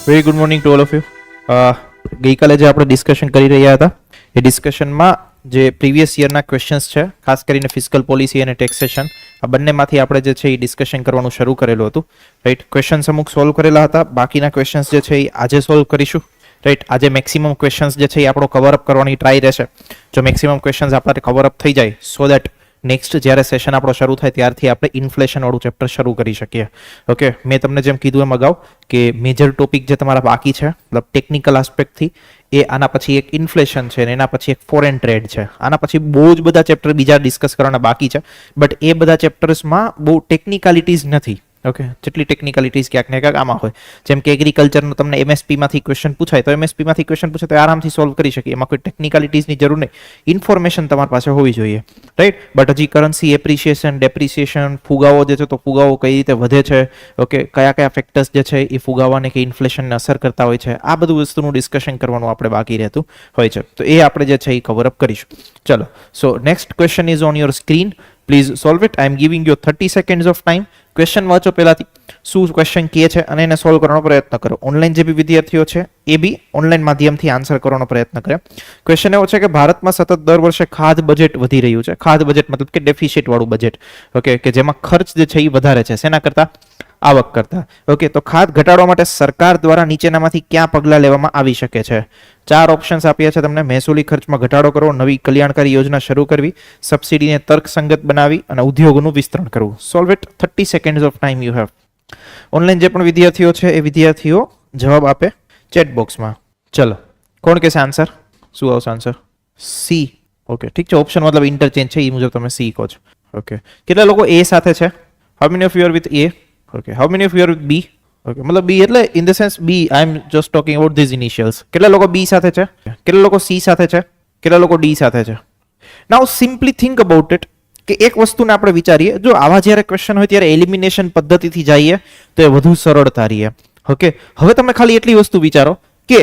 Very good morning to all of you. ગઈકાલે જે આપણે ડિસ્કશન કરી રહ્યા હતા એ ડિસ્કશનમાં જે પ્રીવિયસ યરના ક્વેશ્ચન્સ છે, ખાસ કરીને ફિસ્કલ પોલિસી અને ટેક્સેશન, આ બંનેમાંથી આપણે જે છે એ ડિસ્કશન કરવાનું શરૂ કરેલું હતું. રાઈટ, ક્વેશ્ચન્સ અમુક સોલ્વ કરેલા હતા, બાકીના ક્વેશ્ચન્સ જે છે એ આજે સોલ્વ કરીશું. રાઈટ, આજે મેક્સિમમ ક્વેશ્ચન્સ જે છે એ આપણો કવરઅપ કરવાની ટ્રાય રહેશે. જો મેક્સિમમ ક્વેશ્ચન્સ આપણે કવરઅપ થઈ જાય સો દેટ નેક્સ્ટ જ્યારે સેશન આપણો શરૂ થાય ત્યારથી આપણે ઇન્ફ્લેશન વાળું ચેપ્ટર શરૂ કરી શકીએ. ઓકે, મેં તમને જેમ કીધું એમ અગાઉ કે મેજર ટોપિક જે તમારા બાકી છે મતલબ ટેકનિકલ આસ્પેક્ટથી, એ આના પછી એક ઇન્ફ્લેશન છે ને એના પછી એક ફોરેન ટ્રેડ છે. આના પછી બહુ જ બધા ચેપ્ટર બીજા ડિસ્કસ કરવાના બાકી છે, બટ એ બધા ચેપ્ટર્સમાં બહુ ટેકનિકાલિટીઝ નથી. ઓકે, જેટલી ટેકનિકાલિટીઝ ક્યાંક ને ક્યાંક આમાં હોય. જેમ કે એગ્રીકલ્ચરનો તમને એમએસપીમાંથી ક્વેશ્ચન પૂછાય તો એમએસપીમાંથી ક્વેશ્ચન પૂછે તો આરામથી સોલ્વ કરી શકીએ, એમાં કોઈ ટેકનિકાલિટીઝની જરૂર નહીં, ઇન્ફોર્મેશન તમારી પાસે હોવી જોઈએ. રાઈટ, બટ હજી કરન્સી એપ્રિસિએશન, ડેપ્રિસિએશન, ફુગાવો જે છે તો ફુગાવો કઈ રીતે વધે છે, ઓકે, કયા કયા ફેક્ટર્સ જે છે એ ફુગાવાને કે ઇન્ફ્લેશનને અસર કરતા હોય છે, આ બધું વસ્તુનું ડિસ્કશન કરવાનું આપણે બાકી રહેતું હોય છે. તો એ આપણે જે છે એ કવર અપ કરીશું. ચલો, so next question is on your screen. Please solve it. I am giving you 30 seconds of time. Question વાંચો પહેલાથી, શું ક્વેશ્ચન કહે છે અને એને સોલ્વ કરવાનો પ્રયત્ન કરો. ઓનલાઈન જે બી વિદ્યાર્થીઓ છે એ બી ઓનલાઈન માધ્યમથી આન્સર કરવાનો પ્રયત્ન કરે. ક્વેશ્ચન એવો છે કે ભારતમાં સતત દર વર્ષે ખાદ્ય બજેટ વધી રહ્યું છે. ખાદ્ય બજેટ મતલબ કે ડેફિસિટ વાળું બજેટ, ઓકે, કે જેમાં ખર્ચ જે છે એ વધારે છે શેના કરતા? આવક કરતા. ઓકે, તો ખાદ્ય ઘટાડવા માટે સરકાર દ્વારા નીચેનામાંથી ક્યાં પગલાં લેવામાં આવી શકે છે? 4 ઓપ્શન્સ આપ્યા છે તમને. મહેસૂલી ખર્ચમાં ઘટાડો કરવો, નવી કલ્યાણકારી યોજના શરૂ કરવી, સબસિડીને તર્કસંગત બનાવી અને ઉદ્યોગોનું વિસ્તરણ કરવું. Solve it. 30 seconds of time you have. Online જે પણ વિદ્યાર્થીઓ છે એ વિદ્યાર્થીઓ જવાબ આપે ચેટ બોક્સમાં. ચલો, કોણ કહેશે આન્સર? શું આવશે આન્સર? સી. ઓકે, ઠીક છે, ઓપ્શન મતલબ ઇન્ટરચેન્જ છે એ મુજબ તમે સી કહો છો. ઓકે, કેટલા લોકો એ સાથે છે? How many of you are with A? Okay, how many of you are with B? Okay, મતલબ બી એટલે in the sense B, I am just talking about these initials. કેટલા લોકો બી સાથે છે? કેટલા લોકો સી સાથે છે? કેટલા લોકો ડી સાથે છે? નાઉ સિમ્પલી થિંક અબાઉટ ઇટ કે એક વસ્તુને આપણે વિચારીએ, જો આવા જ્યારે ક્વેશ્ચન હોય ત્યારે એલિમિનેશન પદ્ધતિથી જઈએ તો એ વધુ સરળતા રહે. ઓકે, હવે તમે ખાલી એટલી વસ્તુ વિચારો કે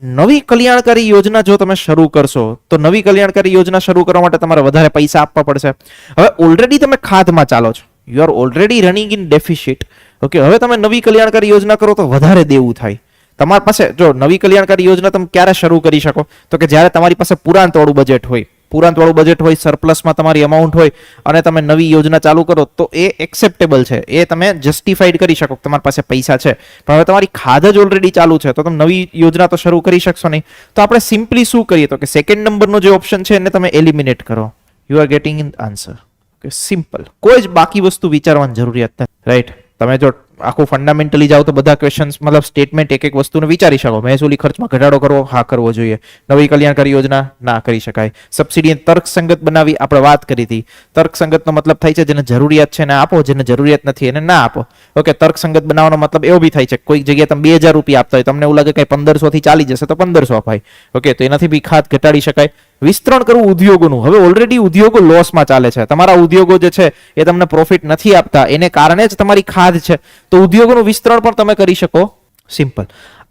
નવી કલ્યાણકારી યોજના જો તમે શરૂ કરશો તો નવી કલ્યાણકારી યોજના શરૂ કરવા માટે તમારે વધારે પૈસા આપવા પડશે. હવે ઓલરેડી તમે ખાધમાં ચાલો છો, you are already running in deficit. Okay, હવે તમે નવી કલ્યાણકારી યોજના કરો તો વધારે દેવું થાય તમારી પાસે. જો નવી કલ્યાણકારી યોજના તમે ક્યારે શરૂ કરી શકો તો કે જ્યારે તમારી પાસે પુરાંતવાળું બજેટ હોય, પુરાંતવાળું બજેટ હોય, સરપ્લસમાં તમારી અમાઉન્ટ હોય અને તમે નવી યોજના ચાલુ કરો તો એ એક્સેપ્ટેબલ છે, એ તમે જસ્ટિફાઈડ કરી શકો કે તમારી પાસે પૈસા છે. પણ હવે તમારી ખાધ જ ઓલરેડી ચાલુ છે તો તમે નવી યોજના તો શરૂ કરી શકશો નહીં. તો આપણે સિમ્પલી શું કરીએ તો કે સેકન્ડ નંબરનો જે ઓપ્શન છે એને તમે એલિમિનેટ કરો. You are getting in answer. Okay, simple, કોઈ જ બાકી વસ્તુ વિચારવાની જરૂરિયાત નથી. રાઈટ, તમે જો આખું ફંડામેન્ટલી જાઓ તો બધા ક્વેશ્ચન્સ મતલબ સ્ટેટમેન્ટ એક એક વસ્તુને વિચારી શકો. મહેસૂલી ખર્ચમાં ઘટાડો કરવો, હા કરવો જોઈએ. નવી કલ્યાણકારી યોજના, ના કરી શકાય. સબસિડી તર્કસંગત બનાવી, આપણે વાત કરી હતી. તર્કસંગતનો મતલબ થાય છે જેને જરૂરિયાત છે એને આપો, જેને જરૂરિયાત નથી એને ના આપો. ઓકે, તર્કસંગત બનાવવાનો મતલબ એવો બી થાય છે કોઈક જગ્યાએ તમે 2000 રૂપિયા આપતા હોય, તમને એવું લાગે કે 1500 થી ચાલી જશે તો 1500 અપાય. ઓકે, તો એનાથી બી ખાત ઘટાડી શકાય. વિસ્તરણ કરવું ઉદ્યોગોનું. હવે ઓલરેડી ઉદ્યોગો લોસમાં ચાલે છે, તમારા ઉદ્યોગો જે છે એ તમને પ્રોફિટ નથી આપતા, એને કારણે જ તમારી ખાધ છે, તો ઉદ્યોગોનું વિસ્તરણ પણ તમે કરી શકો. સિમ્પલ.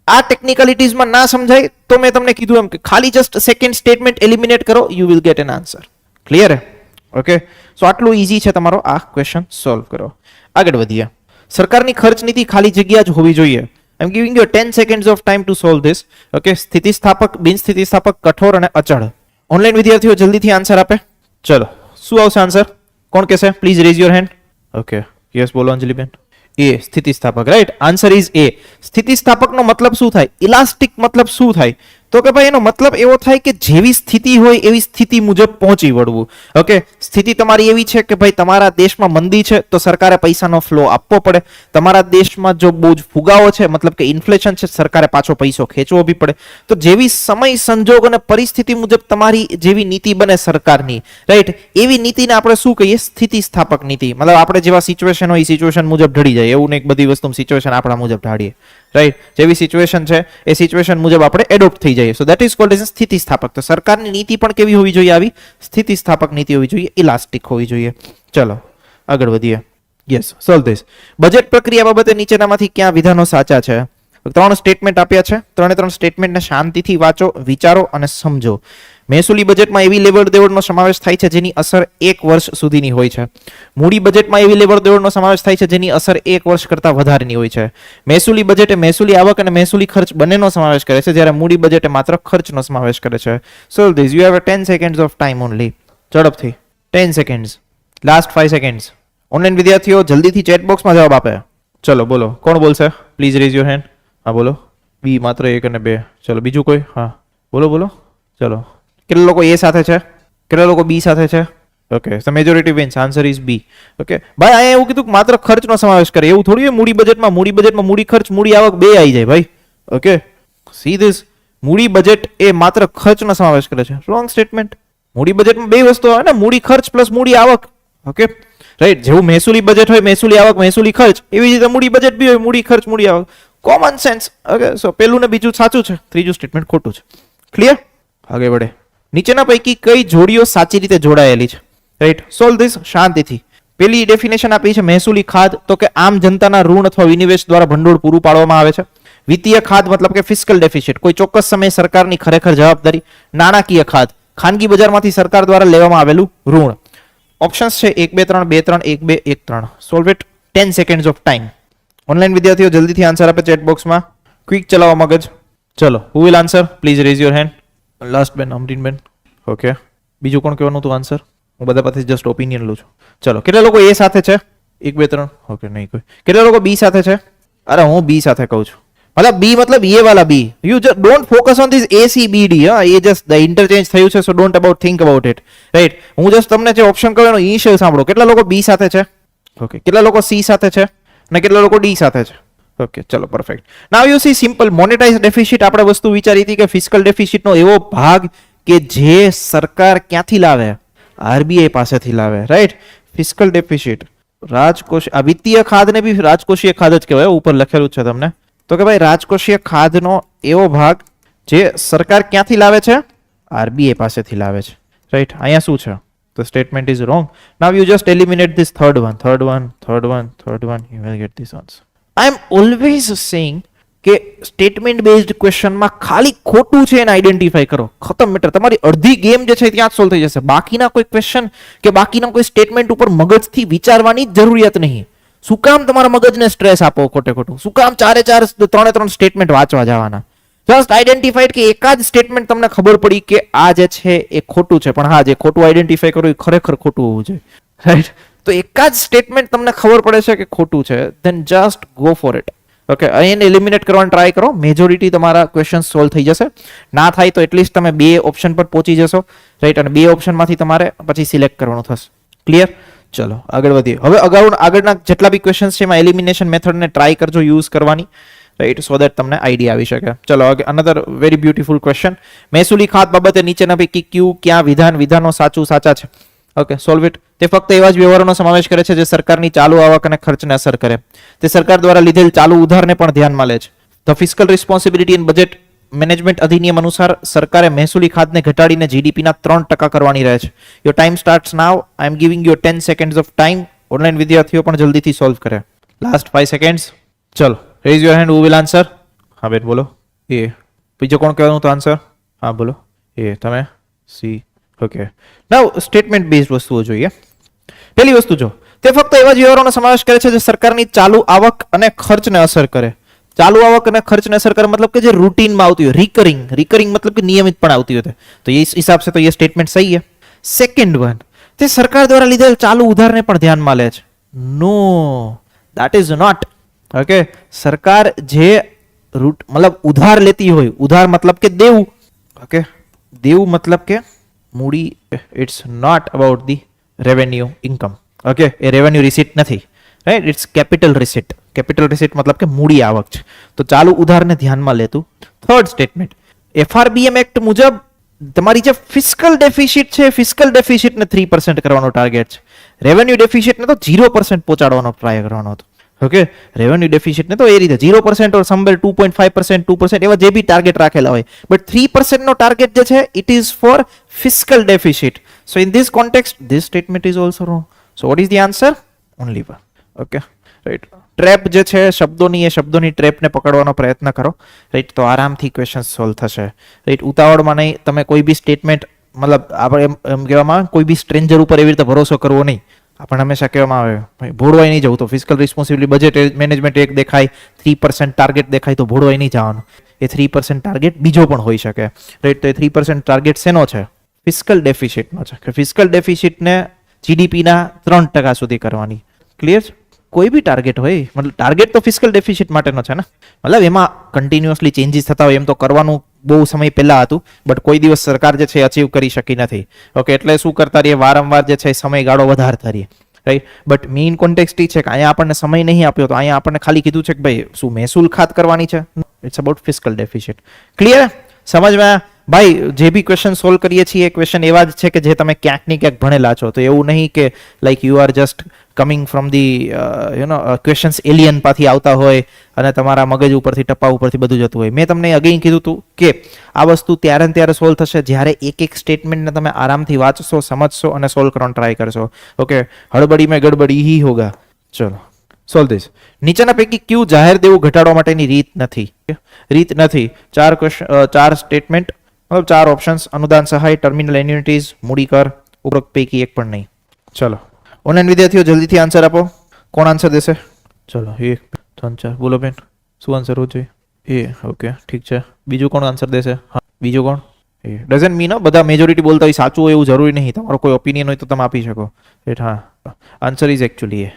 આ ટેકનિકાલિટીઝમાં ના સમજાય તો મેં તમને કીધું એમ કે ખાલી જસ્ટ સેકન્ડ સ્ટેટમેન્ટ એલિમિનેટ કરો, you will get an answer. Clear? Okay, so આટલું ઈઝી છે તમારો આ ક્વેશ્ચન સોલ્વ કરો. આગળ વધીએ. સરકારની ખર્ચ નીતિ ખાલી જગ્યા જ હોવી જોઈએ. I am giving you 10 seconds of time to solve this. Okay, સ્થિતિસ્થાપક, બિનસ્થિતિસ્થાપક, કઠોર અને અચળ. ઓનલાઈન વિદ્યાર્થીઓ જલ્દીથી આન્સર આપે. ચલો, શું આવશે આન્સર? કોણ કહેશે? Please rays your hand. Okay, yes બોલો અંજલિબેન. એ સ્થિતિસ્થાપક. રાઈટ, આન્સર ઇઝ એ. સ્થિતિસ્થાપકનો મતલબ શું થાય? ઇલાસ્ટિક મતલબ શું થાય? તો કે ભાઈ એનો મતલબ એવો થાય કે જેવી સ્થિતિ હોય એવી સ્થિતિ મુજબ પહોંચી વળવું. ઓકે, સ્થિતિ તમારી એવી છે કે ભાઈ તમારા દેશમાં મંદી છે તો સરકારે પૈસાનો ફ્લો આપવો પડે. તમારા દેશમાં જો બહુ જ ફુગાવો છે મતલબ કે ઇન્ફ્લેશન છે, સરકારે પાછો પૈસો ખેંચવો બી પડે. તો જેવી સમય સંજોગ અને પરિસ્થિતિ મુજબ તમારી જેવી નીતિ બને સરકારની, રાઈટ, એવી નીતિને આપણે શું કહીએ? સ્થિતિસ્થાપક નીતિ. મતલબ આપણે જેવા સિચ્યુએશન હોય એ સિચ્યુએશન મુજબ ઢળી જાય, એવું નહીં બધી વસ્તુ સિચ્યુએશન આપણા મુજબ ઢાળીએ. રાઈટ, જેવી સિચ્યુએશન છે એ સિચ્યુએશન મુજબ આપણે એડોપ્ટ થઈ જઈએ. So that is called as સ્થિતિસ્થાપક. તો સરકારની નીતિ પણ કેવી હોવી જોઈએ? આવી સ્થિતિસ્થાપક નીતિ હોવી જોઈએ, ઇલાસ્ટિક હોવી જોઈએ. ચલો આગળ વધીએ. Yes, solve this. બજેટ પ્રક્રિયા બાબતે નીચેનામાંથી ક્યાં વિધાનો સાચા છે? 3 સ્ટેટમેન્ટ આપ્યા છે. 3 સ્ટેટમેન્ટને શાંતિથી વાંચો, વિચારો અને સમજો. મહેસૂલી બજેટમાં એવી લેવડ દેવડનો સમાવેશ થાય છે જેની અસર 1 વર્ષ સુધીની હોય છે. મૂડી બજેટમાં એવી લેવડ દેવડનો સમાવેશ થાય છે જેની અસર 1 વર્ષ કરતાં વધારેની હોય છે. મહેસૂલી બજેટ એ મહેસૂલી આવક અને મહેસૂલી ખર્ચ બંનેનો સમાવેશ કરે છે, જ્યારે મૂડી બજેટ એ માત્ર ખર્ચનો સમાવેશ કરે છે. Solve this. You have 10 seconds of time only. ઝડપથી 10 સેકન્ડ્સ. Last 5 seconds. ઓનલાઈન વિદ્યાર્થીઓ જલ્દીથી ચેટ બોક્સમાં જવાબ આપે. ચલો બોલો, કોણ બોલશે? Please rays your hand. હા બોલો. બી માત્ર 1 અને 2. ચલો બીજું કોઈ? હા બોલો બોલો. ચલો કેટલા લોકો એ સાથે છે? કેટલા લોકો બી સાથે છે? Okay, so majority wins. Answer is B. Okay ભાઈ, અહીંયા એવું કીધું કે માત્ર ખર્ચનો સમાવેશ કરે, એવું થોડી હોય. મૂડી બજેટમાં મૂડી ખર્ચ મૂડી આવક બે આવી જાય ભાઈ. Okay, see this. મૂડી બજેટ એ માત્ર ખર્ચનો સમાવેશ કરે છે. Wrong statement. મૂડી બજેટમાં બે વસ્તુ આવે ને, મૂડી ખર્ચ પ્લસ મૂડી આવક. Okay right. જેવું મહેસૂલી બજેટ હોય મહેસૂલી આવક મહેસૂલી ખર્ચ, એવી રીતે મૂડી બજેટ બી હોય મૂડી ખર્ચ મૂડી આવક. Common sense. ઓકે, સો પેલું ને બીજું સાચું છે, ત્રીજું સ્ટેટમેન્ટ ખોટું છે. ક્લિયર? આગળ વધે. નીચેના પૈકી કઈ જોડીઓ સાચી રીતે જોડાયેલી છે? રાઈટ, સોલ્વ ધીસ શાંતિથી. પેલી ડેફિનેશન આપી છે મહેસૂલી ખાધ, તો કે આમ જનતાના ઋણ અથવા વિનિવેશ દ્વારા ભંડોળ પૂરું પાડવામાં આવે છે. વિત્તીય ખાધ મતલબ કે ફિસ્કલ ડેફિસિટ, કોઈ ચોક્કસ સમયે સરકારની ખરેખર જવાબદારી. નાણાકીય ખાધ, ખાનગી બજારમાંથી સરકાર દ્વારા લેવામાં આવેલું ઋણ. ઓપ્શન્સ છે 1 2 3 2 3 1 2 1 3. Solve it. 10 seconds of time. Online વિદ્યાર્થીઓ જલ્દીથી આન્સર આપે ચેટ બોક્સમાં. ક્વિક ચલાવો મગજ. ચલો, હુ will answer? Please rays your hand. Last બેન, અમરીન બેન. ઓકે, બીજું કોણ કહેવાનું હતું આન્સર? હું બધા પાસેથી જસ્ટ ઓપિનિયન લઉં છું. ચલો, કેટલા લોકો એ સાથે છે? 1 2 3. ઓકે, નહીં કોઈ. કેટલા લોકો બી સાથે છે? અરે હું બી સાથે કહું છું. मतलब बी मतलब ये वाला B. You just don't focus on this A C B D. ये just the interchange થયું છે, so don't about think about it. Right? હું just તમને જે ઓપ્શન કહ્યું એનો ઇનિશિયલ સાંભળો. કેટલા લોકો બી સાથે છે? ઓકે, કેટલા લોકો સી સાથે છે અને કેટલા લોકો ડી સાથે છે? ઓકે, ચલો perfect. Now you C simple monetise deficit. આપણે વસ્તુ વિચારી હતી કે ફિસ્કલ ડેફિસિટનો એવો ભાગ કે જે સરકાર ક્યાંથી લાવે? આરબીઆઈ પાસેથી લાવે. રાઈટ? ફિસ્કલ ડેફિસિટ રાજકોષ, આ વિત્તીય ખાધને બી રાજકોષીય ખાધ જ કહેવાય. ઉપર લખેલું છે તમને. તો કે ભાઈ રાજકોષીય ખાધનો એવો ભાગ જે સરકાર ક્યાંથી લાવે છે? આરબીઆઈ પાસેથી લાવે છે. રાઈટ? અહીંયા શું છે? The statement is wrong. Now you just eliminate this third one. You will get this answer. I am always saying કે સ્ટેટમેન્ટ બેઝડ ક્વેશ્ચનમાં ખાલી ખોટું છે એને આઈડેન્ટિફાઈ કરો. ખતમ મેટર. તમારી અડધી ગેમ જે છે ત્યાં જ સોલ્વ થઈ જશે. બાકીના કોઈ ક્વેશ્ચન કે બાકીના કોઈ સ્ટેટમેન્ટ ઉપર મગજથી વિચારવાની જરૂરિયાત નહીં. શું કામ તમારા મગજને સ્ટ્રેસ આપો ખોટે ખોટું? શું કામ ત્રણે ત્રણ સ્ટેટમેન્ટ વાંચવા જવાના? જસ્ટ આઈડેન્ટિફાઈડ કે એકાદ સ્ટેટમેન્ટ તમને ખબર પડી કે આ જે છે એ ખોટું છે, પણ હા જે ખોટું આઈડેન્ટિફાઈ કરવું એ ખરેખર ખોટું હોવું જોઈએ. રાઈટ? તો એકાદ સ્ટેટમેન્ટ તમને ખબર પડે છે કે ખોટું છે, then just go for it. Okay, અહીં એલિમિનેટ કરવાનો ટ્રાય કરો. મેજોરિટી તમારા ક્વેશ્ચન સોલ્વ થઈ જશે. ના થાય તો એટલીસ્ટ તમે બે ઓપ્શન પર પહોંચી જશો. રાઈટ? અને બે ઓપ્શનમાંથી તમારે પછી સિલેક્ટ કરવાનું થશે. ક્લિયર? ચલો આગળ વધીએ. હવે આગળના જેટલા બી ક્વેશ્ચન્સ છે એમાં એલિમિનેશન મેથડને ટ્રાય કરજો યુઝ કરવાની. રાઈટ? સો દેટ તમને આઈડિયા આવી શકે. ચલો અનધર વેરી બ્યુટીફુલ ક્વેશ્ચન. મહેસૂલી ખાત બાબતે નીચેના પૈકી કયા વિધાનો સાચા છે? Okay, solve it. તે ફક્ત એવા જ વ્યવહારોનો સમાવેશ કરે છે જે સરકારની ચાલુ આવક અને ખર્ચને અસર કરે. તે સરકાર દ્વારા લીધેલ ચાલુ ઉધારને પણ ધ્યાનમાં લે છે. The fiscal responsibility in budget management અધિનિયમ અનુસાર સરકારે મહેસૂલી ખાતને ઘટાડીને જીડીપીના 3% કરવાની રહે છે. Your time starts now. I am giving you 10 seconds of time. Online વિદ્યાર્થીઓ પણ જલ્દીથી સોલ્વ કરે. Last 5 seconds. ચલો, raise your hand. Who will answer? હા બેન બોલો. એ બીજો કોણ કહેવાનું તો આન્સર? હા બોલો. એ તમે. સી. ઓકે, નાઉ સ્ટેટમેન્ટ બેઝડ વસ્તુઓ જોઈએ. પહેલી વસ્તુ જો, તે ફક્ત એવા જ વ્યવહારોનો સમાવેશ કરે છે જે સરકારની ચાલુ આવક અને ખર્ચને અસર કરે. ચાલુ આવક અને ખર્ચને અસર કરે मतलब કે જે રૂટીનમાં આવતી હોય, रिकरिंग मतलब कि नियमित પણ આવતી હોય. तो ये हिसाब से तो ये स्टेटमेंट सही है. सेकंड वन, તે સરકાર દ્વારા લીધેલ ચાલુ ઉધારને પણ ધ્યાનમાં લે છે. No, that is not. Okay, સરકાર જે मतलब ઉધાર લેતી હોય, ઉધાર मतलब કે દેવું. ઓકે, દેવું मतलब કે મૂડી. It's not about the revenue income. Okay, એ રેવન્યુ રિસીટ નથી. Right? It's capital receipt. Capital receipt मतलब કે મૂડી આવક છે. તો ચાલુ ઉધારને ધ્યાનમાં લેતું. થર્ડ સ્ટેટમેન્ટ, એફઆરબીએમ એક્ટ મુજબ તમારી જે ફિસ્કલ ડેફિસિટ છે, ફિસ્કલ ડેફિસિટને 3% કરવાનો ટાર્ગેટ છે. રેવન્યુ ડેફિસિટને તો 0% પહોંચાડવાનો ટ્રાય કરવાનો હતો. ઓકે, રેવન્યુ ડેફિસિટને તો એ રીતે 0% ઓર સમવેર 2.5%, 2% એવા જે બી ટાર્ગેટ રાખેલા હોય. બટ 3% નો ટાર્ગેટ જે છે it is four fiscal deficit. So in this context this statement is also wrong. So what is the answer? Only one. Okay, right. Trap જે છે શબ્દોની, એ શબ્દોની ટ્રેપને પકડવાનો પ્રયત્ન કરો. રાઈટ? તો આરામથી ક્વેશ્ચન સોલ્વ થશે. રાઈટ? ઉતાવળમાં નહીં. તમે કોઈ બી સ્ટેટમેન્ટ મતલબ આપણે એમ કહેવામાં કોઈ બી સ્ટ્રેન્જર ઉપર એવી રીતે ભરોસો કરવો નહીં. આપણને હંમેશા કહેવામાં આવે ભાઈ ભોળવાઈ નહીં જવું. તો ફિસ્કલ રિસ્પોન્સિબિલિટી બજેટ મેનેજમેન્ટ એક દેખાય, 3% ટાર્ગેટ દેખાય તો ભોળવાઈ નહીં જવાનું. એ 3% ટાર્ગેટ બીજો પણ હોઈ શકે, રાઈટ? તો એ 3% ટાર્ગેટ શેનો છે? ફિસ્કલ ડેફિસિટનો છે. કે ફિસ્કલ ડેફિસિટને જીડીપીના 3% સુધી કરવાની. ક્લિયર છે? કોઈ બી ટાર્ગેટ હોય, મતલબ ટાર્ગેટ તો ફિસ્કલ ડેફિસિટ માટેનો છે ને. મતલબ એમાં કન્ટિન્યુઅસલી ચેન્જીસ થતા હોય એમ તો કરવાનું બહુ સમય પહેલા હતું, બટ કોઈ દિવસ સરકાર જે છે અચીવ કરી શકી નથી. ઓકે, એટલે શું કરતા રહીએ, વારંવાર જે છે સમયગાળો વધારતા રહીએ, રાઈટ? બટ મેઇન કોન્ટેક્સ્ટ એ છે કે અહીંયા આપણને સમય નહીં આપ્યો, તો અહીંયા આપણને ખાલી કીધું છે કે ભાઈ શું મહેસૂલ ખાત કરવાની છે. It's about fiscal deficit. Clear? સમજમાં? ભાઈ જે બી ક્વેશ્ચન સોલ્વ કરીએ છીએ એ ક્વેશ્ચન એવા જ છે કે જે તમે ક્યાંક ને ક્યાંક ભણેલા છો. તો એવું નહીં કે like you are just coming from the questions એલિયન પાથી આવતા હોય અને તમારા મગજ ઉપરથી ટપ્પા ઉપરથી બધું જતું હોય. મેં તમને અગેન કીધું હતું કે આ વસ્તુ ત્યારે ને ત્યારે સોલ્વ થશે જ્યારે એક એક સ્ટેટમેન્ટને તમે આરામથી વાંચશો, સમજશો અને સોલ્વ કરવાનો ટ્રાય કરશો. ઓકે, હળબડી મેં ગડબડી હી હોગા. ચલો સોલ્વ ધીસ. નીચેના પૈકી ક્યુ જાહેર દેવું ઘટાડવા માટેની રીત નથી? ચાર સ્ટેટમેન્ટ, મતલબ 4 ઓપ્શન્સ: અનુદાન સહાય, ટર્મિનલ એન્યુઇટીઝ, મૂડી કર. ઉપરોક્ત પૈકી એક પણ નહીં. ચલો ઓનલાઈન વિદ્યાર્થીઓ જલ્દીથી આન્સર આપો. કોણ આન્સર દેશે? ચલો 1 2 3 4. બોલો બેન, શું આન્સર હોવું જોઈએ? એ. ઓકે, ઠીક છે. બીજું કોણ આન્સર દેશે? હા, બીજું કોણ? એ. ડઝન્ટ મીન બધા મેજોરિટી બોલતા હોય સાચું હોય એવું જરૂરી નહીં. તમારો કોઈ ઓપિનિયન હોય તો તમે આપી શકો. એટ હા, આન્સર ઇઝ એકચ્યુઅલી એ.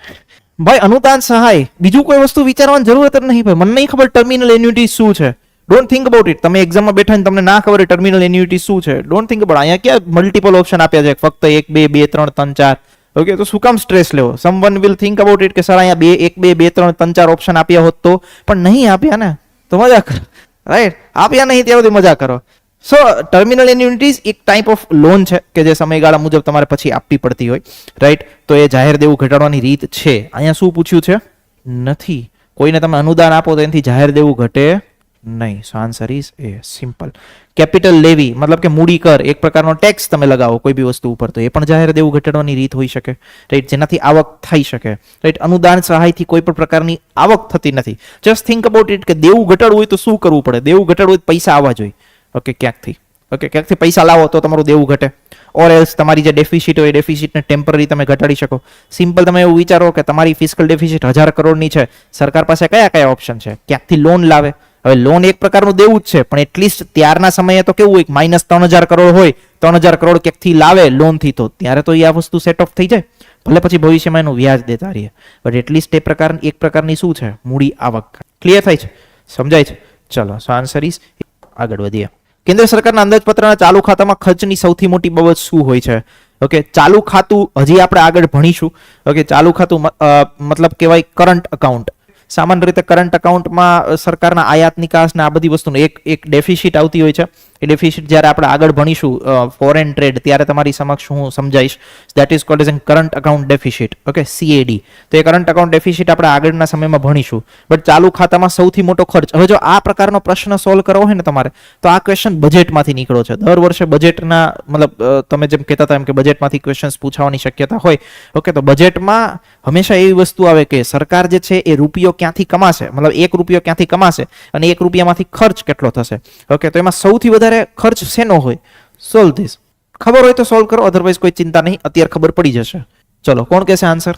ભાઈ અનુદાન સહાય, બીજું કોઈ વસ્તુ વિચારવાની જરૂરત જ નહીં. ભાઈ મને નહીં ખબર ટર્મિનલ એન્યુઇટી શું છે. Don't think about it. તમે એક્ઝામમાં બેઠા ને તમને ના ખબર હોય ટર્મિનલ એન્યુઇટી શું છે, ડોન્ટ થિંક અબાઉટ. અહીંયા ક્યાં મલ્ટિપલ ઓપ્શન આપ્યા છે? ફક્ત 1 2 2 3 3 4. ઓકે, તો શું કામ સ્ટ્રેસ લેવો? Someone will think about it કે સર અહીંયા 1 2 2 3 3 4 ઓપ્શન આપ્યા હોત તો, પણ નહીં આપ્યા ને, તો મજા કરો, રાઈટ? આપ્યા નહીં ત્યાં સુધી મજા કરો. સો ટર્મિનલ એન્યુઇટીઝ એક ટાઈપ ઓફ લોન છે કે જે સમયગાળા મુજબ તમારે પછી આપવી પડતી હોય, રાઈટ? તો એ જાહેર દેવું ઘટાડવાની રીત છે. અહીંયા શું પૂછ્યું છે? નથી. કોઈને તમે અનુદાન આપો તો એનાથી જાહેર દેવું ઘટે નહીં. So answer is A. Simple. Capital લેવી મતલબ કે મૂડી કર, એક પ્રકારનો ટેક્સ તમે લગાવો કોઈ બી વસ્તુ ઉપર, તો એ પણ જાહેર દેવું ઘટાડવાની રીત હોઈ શકે, રાઈટ? જેનાથી આવક થઈ શકે, રાઈટ? અનુદાન સહાયથી કોઈ પણ પ્રકારની આવક થતી નથી. જસ્ટ થિંક અબાઉટ ઇટ કે દેવું ઘટાડવું હોય તો શું કરવું પડે? દેવું ઘટાડવું હોય તો પૈસા આવવા જોઈએ. ઓકે, ક્યાંકથી. ઓકે, ક્યાંકથી પૈસા લાવો તો તમારું દેવું ઘટે. ઓર એલ્સ તમારી જે ડેફિસિટ હોય એ ડેફિસિટને ટેમ્પરરી તમે ઘટાડી શકો. સિમ્પલ તમે એવું વિચારો કે તમારી ફિસ્કલ ડેફિસિટ 1000 કરોડની છે, સરકાર પાસે કયા કયા ઓપ્શન છે? ક્યાંકથી લોન લાવે. હવે લોન એક પ્રકારનું દેવું જ છે, પણ એટલીસ્ટ ત્યારના સમયે તો કેવું હોય, -3000 કરોડ હોય, 3000 કરોડ ક્યાંકથી લાવે લોનથી, તો ત્યારે તો એ આ વસ્તુ સેટ ઓફ થઈ જાય. ભલે પછી ભવિષ્યમાં એનું વ્યાજ દેતા રહીએ, બટ એટલીસ્ટ એક પ્રકારની શું છે? મૂડી આવક. ક્લિયર થાય છે? સમજાય છે? ચલો, સો આન્સર ઇઝ. આગળ વધીએ. કેન્દ્ર સરકારના અંદાજપત્રના ચાલુ ખાતામાં ખર્ચની સૌથી મોટી બાબત શું હોય છે? ઓકે, ચાલુ ખાતું હજી આપણે આગળ ભણીશું. ઓકે, ચાલુ ખાતું મતલબ કહેવાય કરંટ અકાઉન્ટ. સામાન્ય રીતે કરંટ અકાઉન્ટમાં સરકારના આયાત નિકાસ ને આ બધી વસ્તુનો એક ડેફિસિટ આવતી હોય છે. એ ડેફિસિટ જ્યારે આપણે આગળ ભણીશું ફોરેન ટ્રેડ, ત્યારે તમારી સમક્ષ હું સમજાવીશ. That is called as current account deficit. Okay, CAD. તો એ કરંટ અકાઉન્ટ ડેફિસિટ આપણે આગળના સમયમાં ભણીશું. બટ ચાલુ ખાતામાં સૌથી મોટો ખર્ચ, હવે જો આ પ્રકારનો પ્રશ્ન સોલ્વ કરવો હોય ને તમારે, તો આ ક્વેશ્ચન બજેટમાંથી નીકળો છે. દર વર્ષે બજેટના મતલબ તમે જેમ કહેતા હતા એમ કે બજેટમાંથી ક્વેશ્ચન્સ પૂછવાની શક્યતા હોય. ઓકે, તો બજેટમાં હંમેશા એવી વસ્તુ આવે કે સરકાર જે છે એ રૂપિયો ક્યાંથી કમાશે, મતલબ 1 રૂપિયો ક્યાંથી કમાશે અને 1 રૂપિયામાંથી ખર્ચ કેટલો થશે. ઓકે, તો એમાં સૌથી વધારે ખર્ચ શેનો હોય? Solve this. ખબર હોય તો સોલ્વ કરો, અધરવાઇઝ કોઈ ચિંતા નહીં, અત્યારે ખબર પડી જશે. ચલો, કોણ કહેશે આન્સર?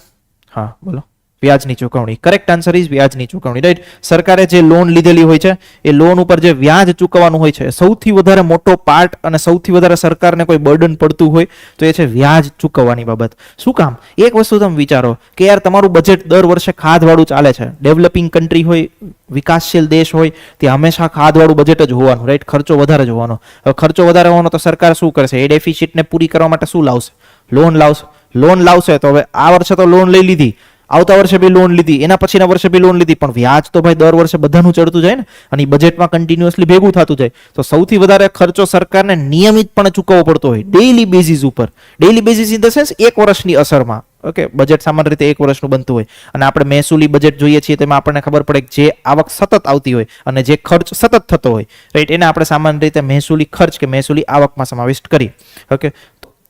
હા બોલો. વ્યાજની ચૂકવણી. કરેક્ટ આન્સર ઇઝ વ્યાજની ચૂકવણી, રાઈટ? સરકારે જે લોન લીધેલી હોય છે એ લોન ઉપર જે વ્યાજ ચૂકવવાનું હોય છે, સૌથી વધારે મોટો પાર્ટ અને સૌથી વધારે સરકારને કોઈ બર્ડન પડતું હોય તો એ છે વ્યાજ ચૂકવવાની બાબત. શું કામ? એક વસ્તુ તમે વિચારો કે યાર તમારું બજેટ દર વર્ષે ખાધવાળું ચાલે છે. ડેવલપિંગ કન્ટ્રી હોય, વિકાસશીલ દેશ હોય, ત્યાં હંમેશા ખાધવાળું બજેટ જ હોવાનું, રાઈટ? ખર્ચો વધારે જ હોવાનો. હવે ખર્ચો વધારે હોવાનો તો સરકાર શું કરશે? એ ડેફિસિટને પૂરી કરવા માટે શું લાવશે? લોન લાવશે. લોન લાવશે તો હવે આ વર્ષે તો લોન લઈ લીધી, આવતા વર્ષે બી લોન લીધી, એના પછીના વર્ષે બી લોન લીધી, પણ વ્યાજ તો ભાઈ દર વર્ષે બધાનું ચડતું જાય ને, અને બજેટમાં કન્ટિન્યુઅસલી ભેગું થતું જાય. તો સૌથી વધારે ખર્ચો સરકારને નિયમિતપણે ચૂકવવો પડતો હોય, ડેઇલી બેઝિસ ઉપર. Daily basis in the sense 1 વર્ષની અસરમાં. ઓકે, બજેટ સામાન્ય રીતે 1 વર્ષનું બનતું હોય, અને આપણે મહેસૂલી બજેટ જોઈએ છીએ તેમાં આપણને ખબર પડે કે જે આવક સતત આવતી હોય અને જે ખર્ચ સતત થતો હોય, રાઈટ? એને આપણે સામાન્ય રીતે મહેસૂલી ખર્ચ કે મહેસૂલી આવકમાં સમાવિષ્ટ કરી. ઓકે,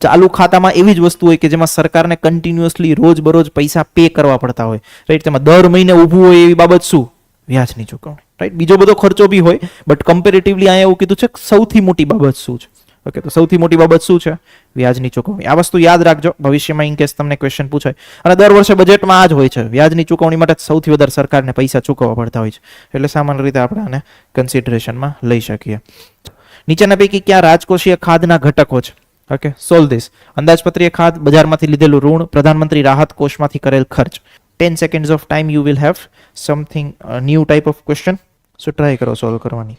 ચાલુ ખાતામાં એવી જ વસ્તુ હોય કે જેમાં સરકારને કન્ટિન્યુઅસલી રોજબરોજ પૈસા પે કરવા પડતા હોય, રાઈટ? તેમાં દર મહિને ઊભું હોય એવી બાબત શું? વ્યાજની ચૂકવણી, રાઈટ? બીજો બધો ખર્ચો બી હોય, બટ કમ્પેરેટિવલી અહીંયા એવું કીધું છે સૌથી મોટી બાબત શું છે? ઓકે, તો સૌથી મોટી બાબત શું છે? વ્યાજની ચૂકવણી. આ વસ્તુ યાદ રાખજો, ભવિષ્યમાં ઇન કેસ તમને ક્વેશ્ચન પૂછાય. અને દર વર્ષે બજેટમાં આ જ હોય છે, વ્યાજની ચૂકવણી માટે સૌથી વધારે સરકારને પૈસા ચૂકવવા પડતા હોય છે, એટલે સામાન્ય રીતે આપણે આને કન્સિડરેશનમાં લઈ શકીએ. નીચેના પૈકી ક્યાં રાજકોષીય ખાધના ઘટકો છે? Okay, solve this. અંદાજપત્રીય ખાધ, બજારમાંથી લીધેલું ઋણ, પ્રધાનમંત્રી રાહત કોષમાંથી કરેલ ખર્ચ. 10 seconds of time you will have something new type of question, so try કરો સોલ્વ કરવાની.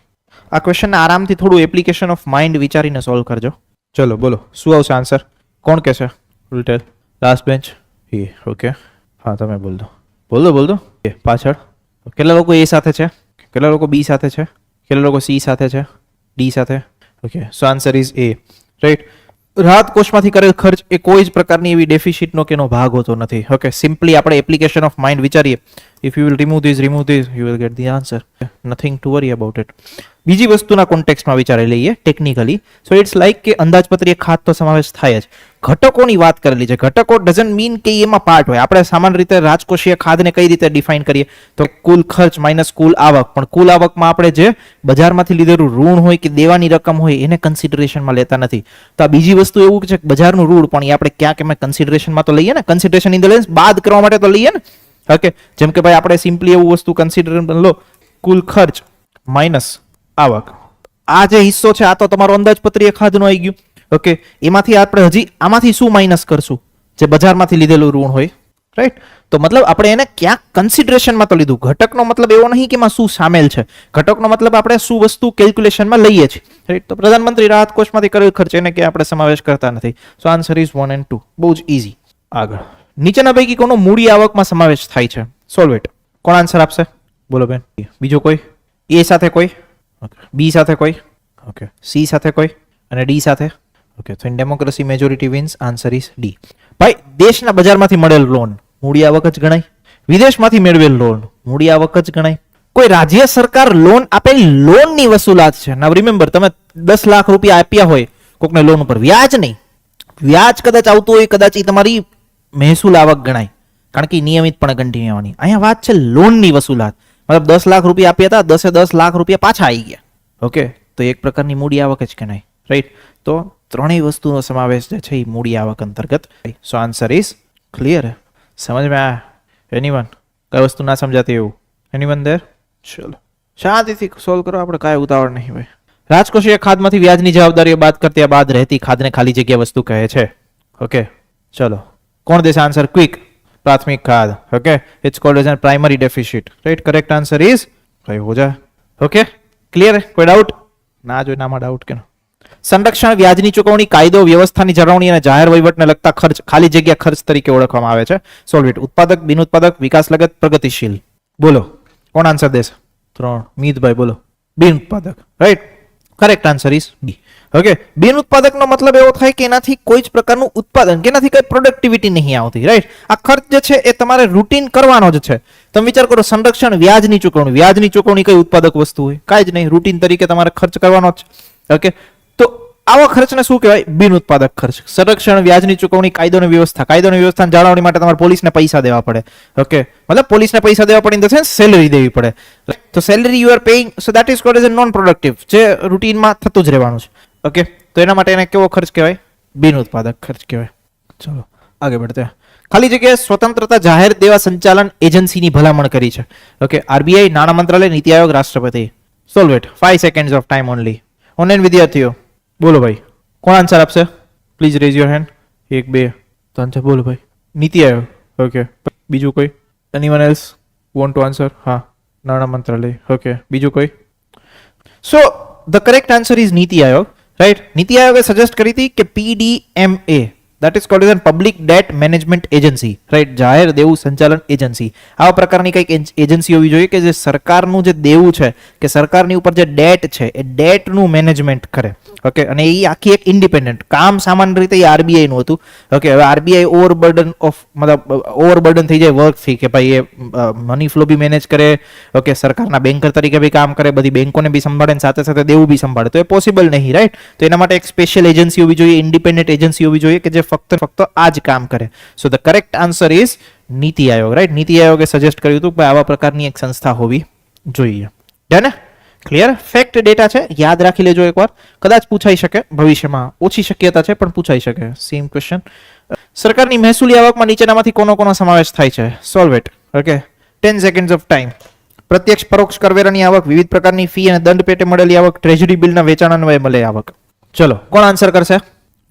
આ ક્વેશ્ચન આરામથી થોડું એપ્લિકેશન ઓફ માઇન્ડ વિચારીને સોલ્વ કરજો. ચલો બોલો, શું આવશે આન્સર? કોણ કહેશે? Will tail. Last bench. A okay, હા તમે બોલ દો. એ પાછળ કેટલા લોકો એ સાથે છે? કેટલા લોકો બી સાથે છે? કેટલા લોકો સી સાથે છે? ડી સાથે? Okay, so answer is A, right. રાહત કોષમાંથી કરેલ ખર્ચ એ કોઈ જ પ્રકારની એવી ડેફિસિટનો કે એનો ભાગ હોતો નથી. ઓકે, સિમ્પલી આપણે એપ્લિકેશન ઓફ માઇન્ડ વિચારીએ. If you will remove this you will get the answer. Nothing to worry about it. બીજી વસ્તુના કોન્ટેક્સ્ટમાં વિચારી લઈએ ટેકનિકલી. સો ઇટ્સ લાઈક કે અંદાજપત્રીય ખાત તો સમાવેશ થાય જ. ઘટકોની વાત કરેલી છે. ઘટકો ડઝન્ટ મીન કે એમાં પાર્ટ હોય. આપણે સામાન્ય રીતે રાજકોષીય ખાધને કઈ રીતે ડિફાઇન કરીએ તો કુલ ખર્ચ માઇનસ કુલ આવક. પણ કુલ આવકમાં આપણે જે બજારમાંથી લીધેલું ઋણ હોય કે દેવાની રકમ હોય એને કન્સિડરેશનમાં લેતા નથી. તો આ બીજી વસ્તુ એવું છે કે બજારનું ઋણ પણ એ આપણે ક્યાંક એમાં કન્સિડરેશનમાં તો લઈએ ને. કન્સિડરેશન ઇન ધ સેન્સ બાદ કરવા માટે તો લઈએ ને. ઓકે, જેમ કે ભાઈ આપણે સિમ્પલી એવું વસ્તુ કન્સિડરેશન લો, કુલ ખર્ચ માઇનસ આવક. આ જે હિસ્સો છે આ તો તમારો અંદાજપત્રીય ખાધનો આવી ગયું. ઓકે, એમાંથી આપણે હજી આમાંથી શું માઇનસ કરશું? જે બજારમાંથી લીધેલું ઋણ હોય, રાઈટ. તો મતલબ આપણે એને ક્યાંક કન્સિડરેશનમાં તો લીધું. ઘટકનો મતલબ એવો નહીં કે એમાં શું સામેલ છે. ઘટકનો મતલબ આપણે શું વસ્તુ કેલ્ક્યુલેશનમાં લઈએ છીએ, રાઈટ. તો પ્રધાનમંત્રી રાહત કોષમાંથી કરેલ ખર્ચ એને કે આપણે સમાવેશ કરતા નથી. સો આન્સર ઇઝ 1 and 2. બહુ જ ઈઝી. આગળ, નીચેના પૈકી કોનો મૂડી આવકમાં સમાવેશ થાય છે? Solve it. કોણ આન્સર આપશે? બોલો બેન. બીજો કોઈ? એ સાથે કોઈ? ઓકે, બી સાથે કોઈ? ઓકે, સી સાથે કોઈ? અને ડી સાથે? ઓકે, તો in democracy majority wins. Answer is D. ભાઈ, દેશના બજારમાંથી મળેલ લોન મૂડી આવક જ ગણાય. વિદેશમાંથી મેળવેલ લોન મૂડી આવક જ ગણાય. કોઈ રાજ્ય સરકાર લોન આપેલી લોનની વસૂલાત છે. નાવ રિમેમ્બર, તમે 10 લાખ રૂપિયા આપ્યા હોય કોકને લોન ઉપર, વ્યાજ નહીં, વ્યાજ કદાચ આવતું હોય, કદાચ એ તમારી મહેસૂલ આવક ગણાય, કારણ કે નિયમિતપણે કન્ટિન્યુ આવવાની. અહીંયા વાત છે લોનની વસૂલાત. મતલબ 10 લાખ રૂપિયા આપ્યા હતા, 10 લાખ રૂપિયા પાછા આવી ગયા. ઓકે, તો એક પ્રકારની મૂડી આવક જ ગણાય, રાઈટ. તો ત્રણેય વસ્તુનો સમાવેશ જે છે એ મૂડી આવક અંતર્ગત. સો આન્સર ઇઝ ક્લિયર. સમજમાં એનીવન? કઈ વસ્તુ ના સમજાતી એવું? Anyone there? ચલો શાંતિથી સોલ્વ કરો, આપણે કાંઈ ઉતાવળ નહીં ભાઈ. રાજકોષીય ખાધમાંથી વ્યાજની જવાબદારીઓ બાદ કરતા બાદ રહેતી ખાધને ખાલી જગ્યા વસ્તુ કહે છે. ઓકે, ચલો કોણ દેશે આન્સર? ક્વિક. પ્રાથમિક ખાધ. Okay, it's called as an primary deficit, right. Correct answer is કઈ હો જા. Okay, clear? કોઈ ડાઉટ? ના જોઈ નામાં ડાઉટ કે સંરક્ષણ વ્યાજની ચૂકવણી કાયદો વ્યવસ્થાની જાળવણી અને જાહેર વહીવટને લગતા ખર્ચ ખાલી જગ્યા ખર્ચ તરીકે ઓળખવામાં આવે છે. Solve it. ઉત્પાદક, બિન ઉત્પાદક, વિકાસ લગત, પ્રગતિશીલ. બોલો કોણ આન્સર દેશે? 3. મિતભાઈ બોલો. બિન ઉત્પાદક, right. Correct answer is B. Okay, બિન ઉત્પાદકનો મતલબ એવો થાય કે એનાથી કોઈ જ પ્રકારનું ઉત્પાદન કે એનાથી કઈ પ્રોડક્ટિવિટી નહીં આવતી, રાઈટ. આ ખર્ચ જે છે એ તમારે રૂટીન કરવાનો જ છે. તમે વિચાર કરો, સંરક્ષણ વ્યાજની ચૂકવણી, વ્યાજની ચૂકવણી કઈ ઉત્પાદક વસ્તુ હોય? કાંઈ જ નહીં, રૂટીન તરીકે તમારે ખર્ચ કરવાનો જ છે. ઓકે, તો આવા ખર્ચને શું કહેવાય? બિન ઉત્પાદક ખર્ચ. સંરક્ષણ વ્યાજની ચૂકવણી, કાયદોની વ્યવસ્થા, કાયદોની વ્યવસ્થાની જાળવણી માટે તમારે પોલીસને પૈસા દેવા પડે. ઓકે, મતલબ પોલીસને પૈસા દેવા પડે ઇન ધ સેન્સ સેલરી દેવી પડે. તો salary you are paying, so that is called as non productive, જે રૂટીનમાં થતું જ રહેવાનું છે. ઓકે, તો એના માટે એને કેવો ખર્ચ કહેવાય? બિન ઉત્પાદક ખર્ચ કહેવાય. ચલો આગળ बढ़ते. ખાલી જગ્યાએ સ્વતંત્રતા જાહેર દેવા સંચાલન એજન્સીની ભલામણ કરી છે. ઓકે, આરબીઆઈ, નાણાં મંત્રાલય, નીતિ આયોગ, રાષ્ટ્રપતિ. Solve it. 5 seconds of time only. Online વિદ્યાર્થીઓ બોલો ભાઈ, કોણ આન્સર આપશે? Please rays your hand. 1 2 3 બોલો ભાઈ. નીતિ આયોગ. ઓકે, બીજું કોઈ? Anyone else want to answer? હા, નાણાં મંત્રાલય. ઓકે, બીજું કોઈ? સો the correct answer is NITI Aayog, right. નીતિ આયોગે સજેસ્ટ કરી હતી કે PDMA, that is called as a public debt management agency, right. જાહેર દેવું સંચાલન એજન્સી. આવા પ્રકારની કંઈક એજન્સી હોવી જોઈએ કે જે સરકારનું જે દેવું છે કે સરકારની ઉપર જે ડેટ છે એ ડેટનું મેનેજમેન્ટ કરે. ઓકે, અને એ આખી એક ઇન્ડિપેન્ડન્ટ કામ સામાન્ય રીતે એ આરબીઆઈ નું હતું. ઓકે, હવે આરબીઆઈ ઓવરબર્ડન ઓફ મતલબ ઓવરબર્ડન થઈ જાય વર્કથી કે ભાઈ એ મની ફ્લો બી મેનેજ કરે. ઓકે, સરકારના બેન્કર તરીકે બી કામ કરે, બધી બેંકોને બી સંભાળે અને સાથે સાથે દેવું બી સંભાળે, તો એ પોસિબલ નહીં, રાઈટ. તો એના માટે એક સ્પેશિયલ એજન્સી હોવી જોઈએ, ઇન્ડિપેન્ડન્ટ એજન્સી હોવી જોઈએ કે જે ફક્ત આ જ કામ કરે. સો the correct answer is NITI Aayog, right. નીતિ આયોગે સજેસ્ટ કર્યું હતું કે આવા પ્રકારની એક સંસ્થા હોવી જોઈએ. ડન? ક્લિયર? ફેક્ટ ડેટા છે, યાદ રાખી લેજો એકવાર, કદાચ પૂછાઈ શકે ભવિષ્યમાં, ઓછી શક્યતા છે પણ પૂછાઈ શકે. Same question. સરકારની મહેસૂલી આવકમાં નીચેનામાંથી કોનો સમાવેશ થાય છે? Solve it. Okay, 10 seconds of time. પ્રત્યક્ષ પરોક્ષ કરવેરાની આવક, વિવિધ પ્રકારની ફી અને દંડ પેટે મળેલી આવક, ટ્રેઝરી બિલના વેચાણ અન્વયે મળે આવક. ચલો, કોણ આન્સર કરશે?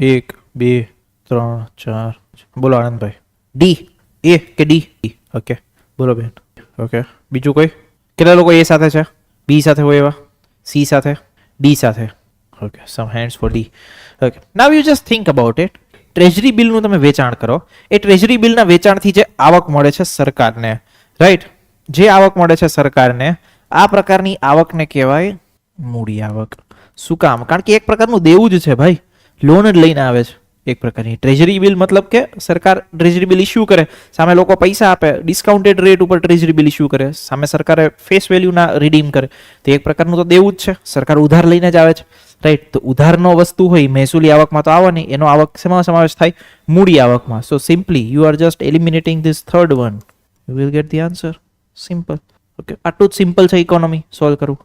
1 2 3 4. બોલો આનંદભાઈ. ડી, એ કે ડી? ઓકે, બોલો બેન. ઓકે, બીજું કોઈ? કેટલા લોકો એ સાથે છે? બી સાથે હોય એવા? સી સાથે? ડી સાથે? Okay, some hands for D. Okay, now you just think about it. Treasury બિલનું તમે વેચાણ કરો, એ ટ્રેઝરી બિલના વેચાણથી જે આવક મળે છે સરકારને, રાઈટ, જે આવક મળે છે સરકારને, આ પ્રકારની આવકને કહેવાય મૂડી આવક. શું કામ? કારણ કે એક પ્રકારનું દેવું જ છે ભાઈ, લોન જ લઈને આવે છે એક પ્રકારની. ટ્રેઝરી બિલ મતલબ કે સરકાર ટ્રેઝરી બિલ ઇસ્યુ કરે, સામે લોકો પૈસા આપે, ડિસ્કાઉન્ટેડ રેટ ઉપર ટ્રેઝરી બિલ ઇસ્યુ કરે, સામે સરકારે ફેસ વેલ્યુના રિડીમ કરે, તો એક પ્રકારનું તો દેવું જ છે. સરકાર ઉધાર લઈને જ આવે છે, રાઈટ. તો ઉધારનો વસ્તુ હોય મહેસૂલી આવકમાં તો આવે નહીં, એનો આવક શેમાં સમાવેશ થાય? મૂડી આવકમાં. So simply you are just eliminating this third one, you will get the answer. Simple. Okay, આટલું જ સિમ્પલ છે ઇકોનોમી સોલ્વ કરવું.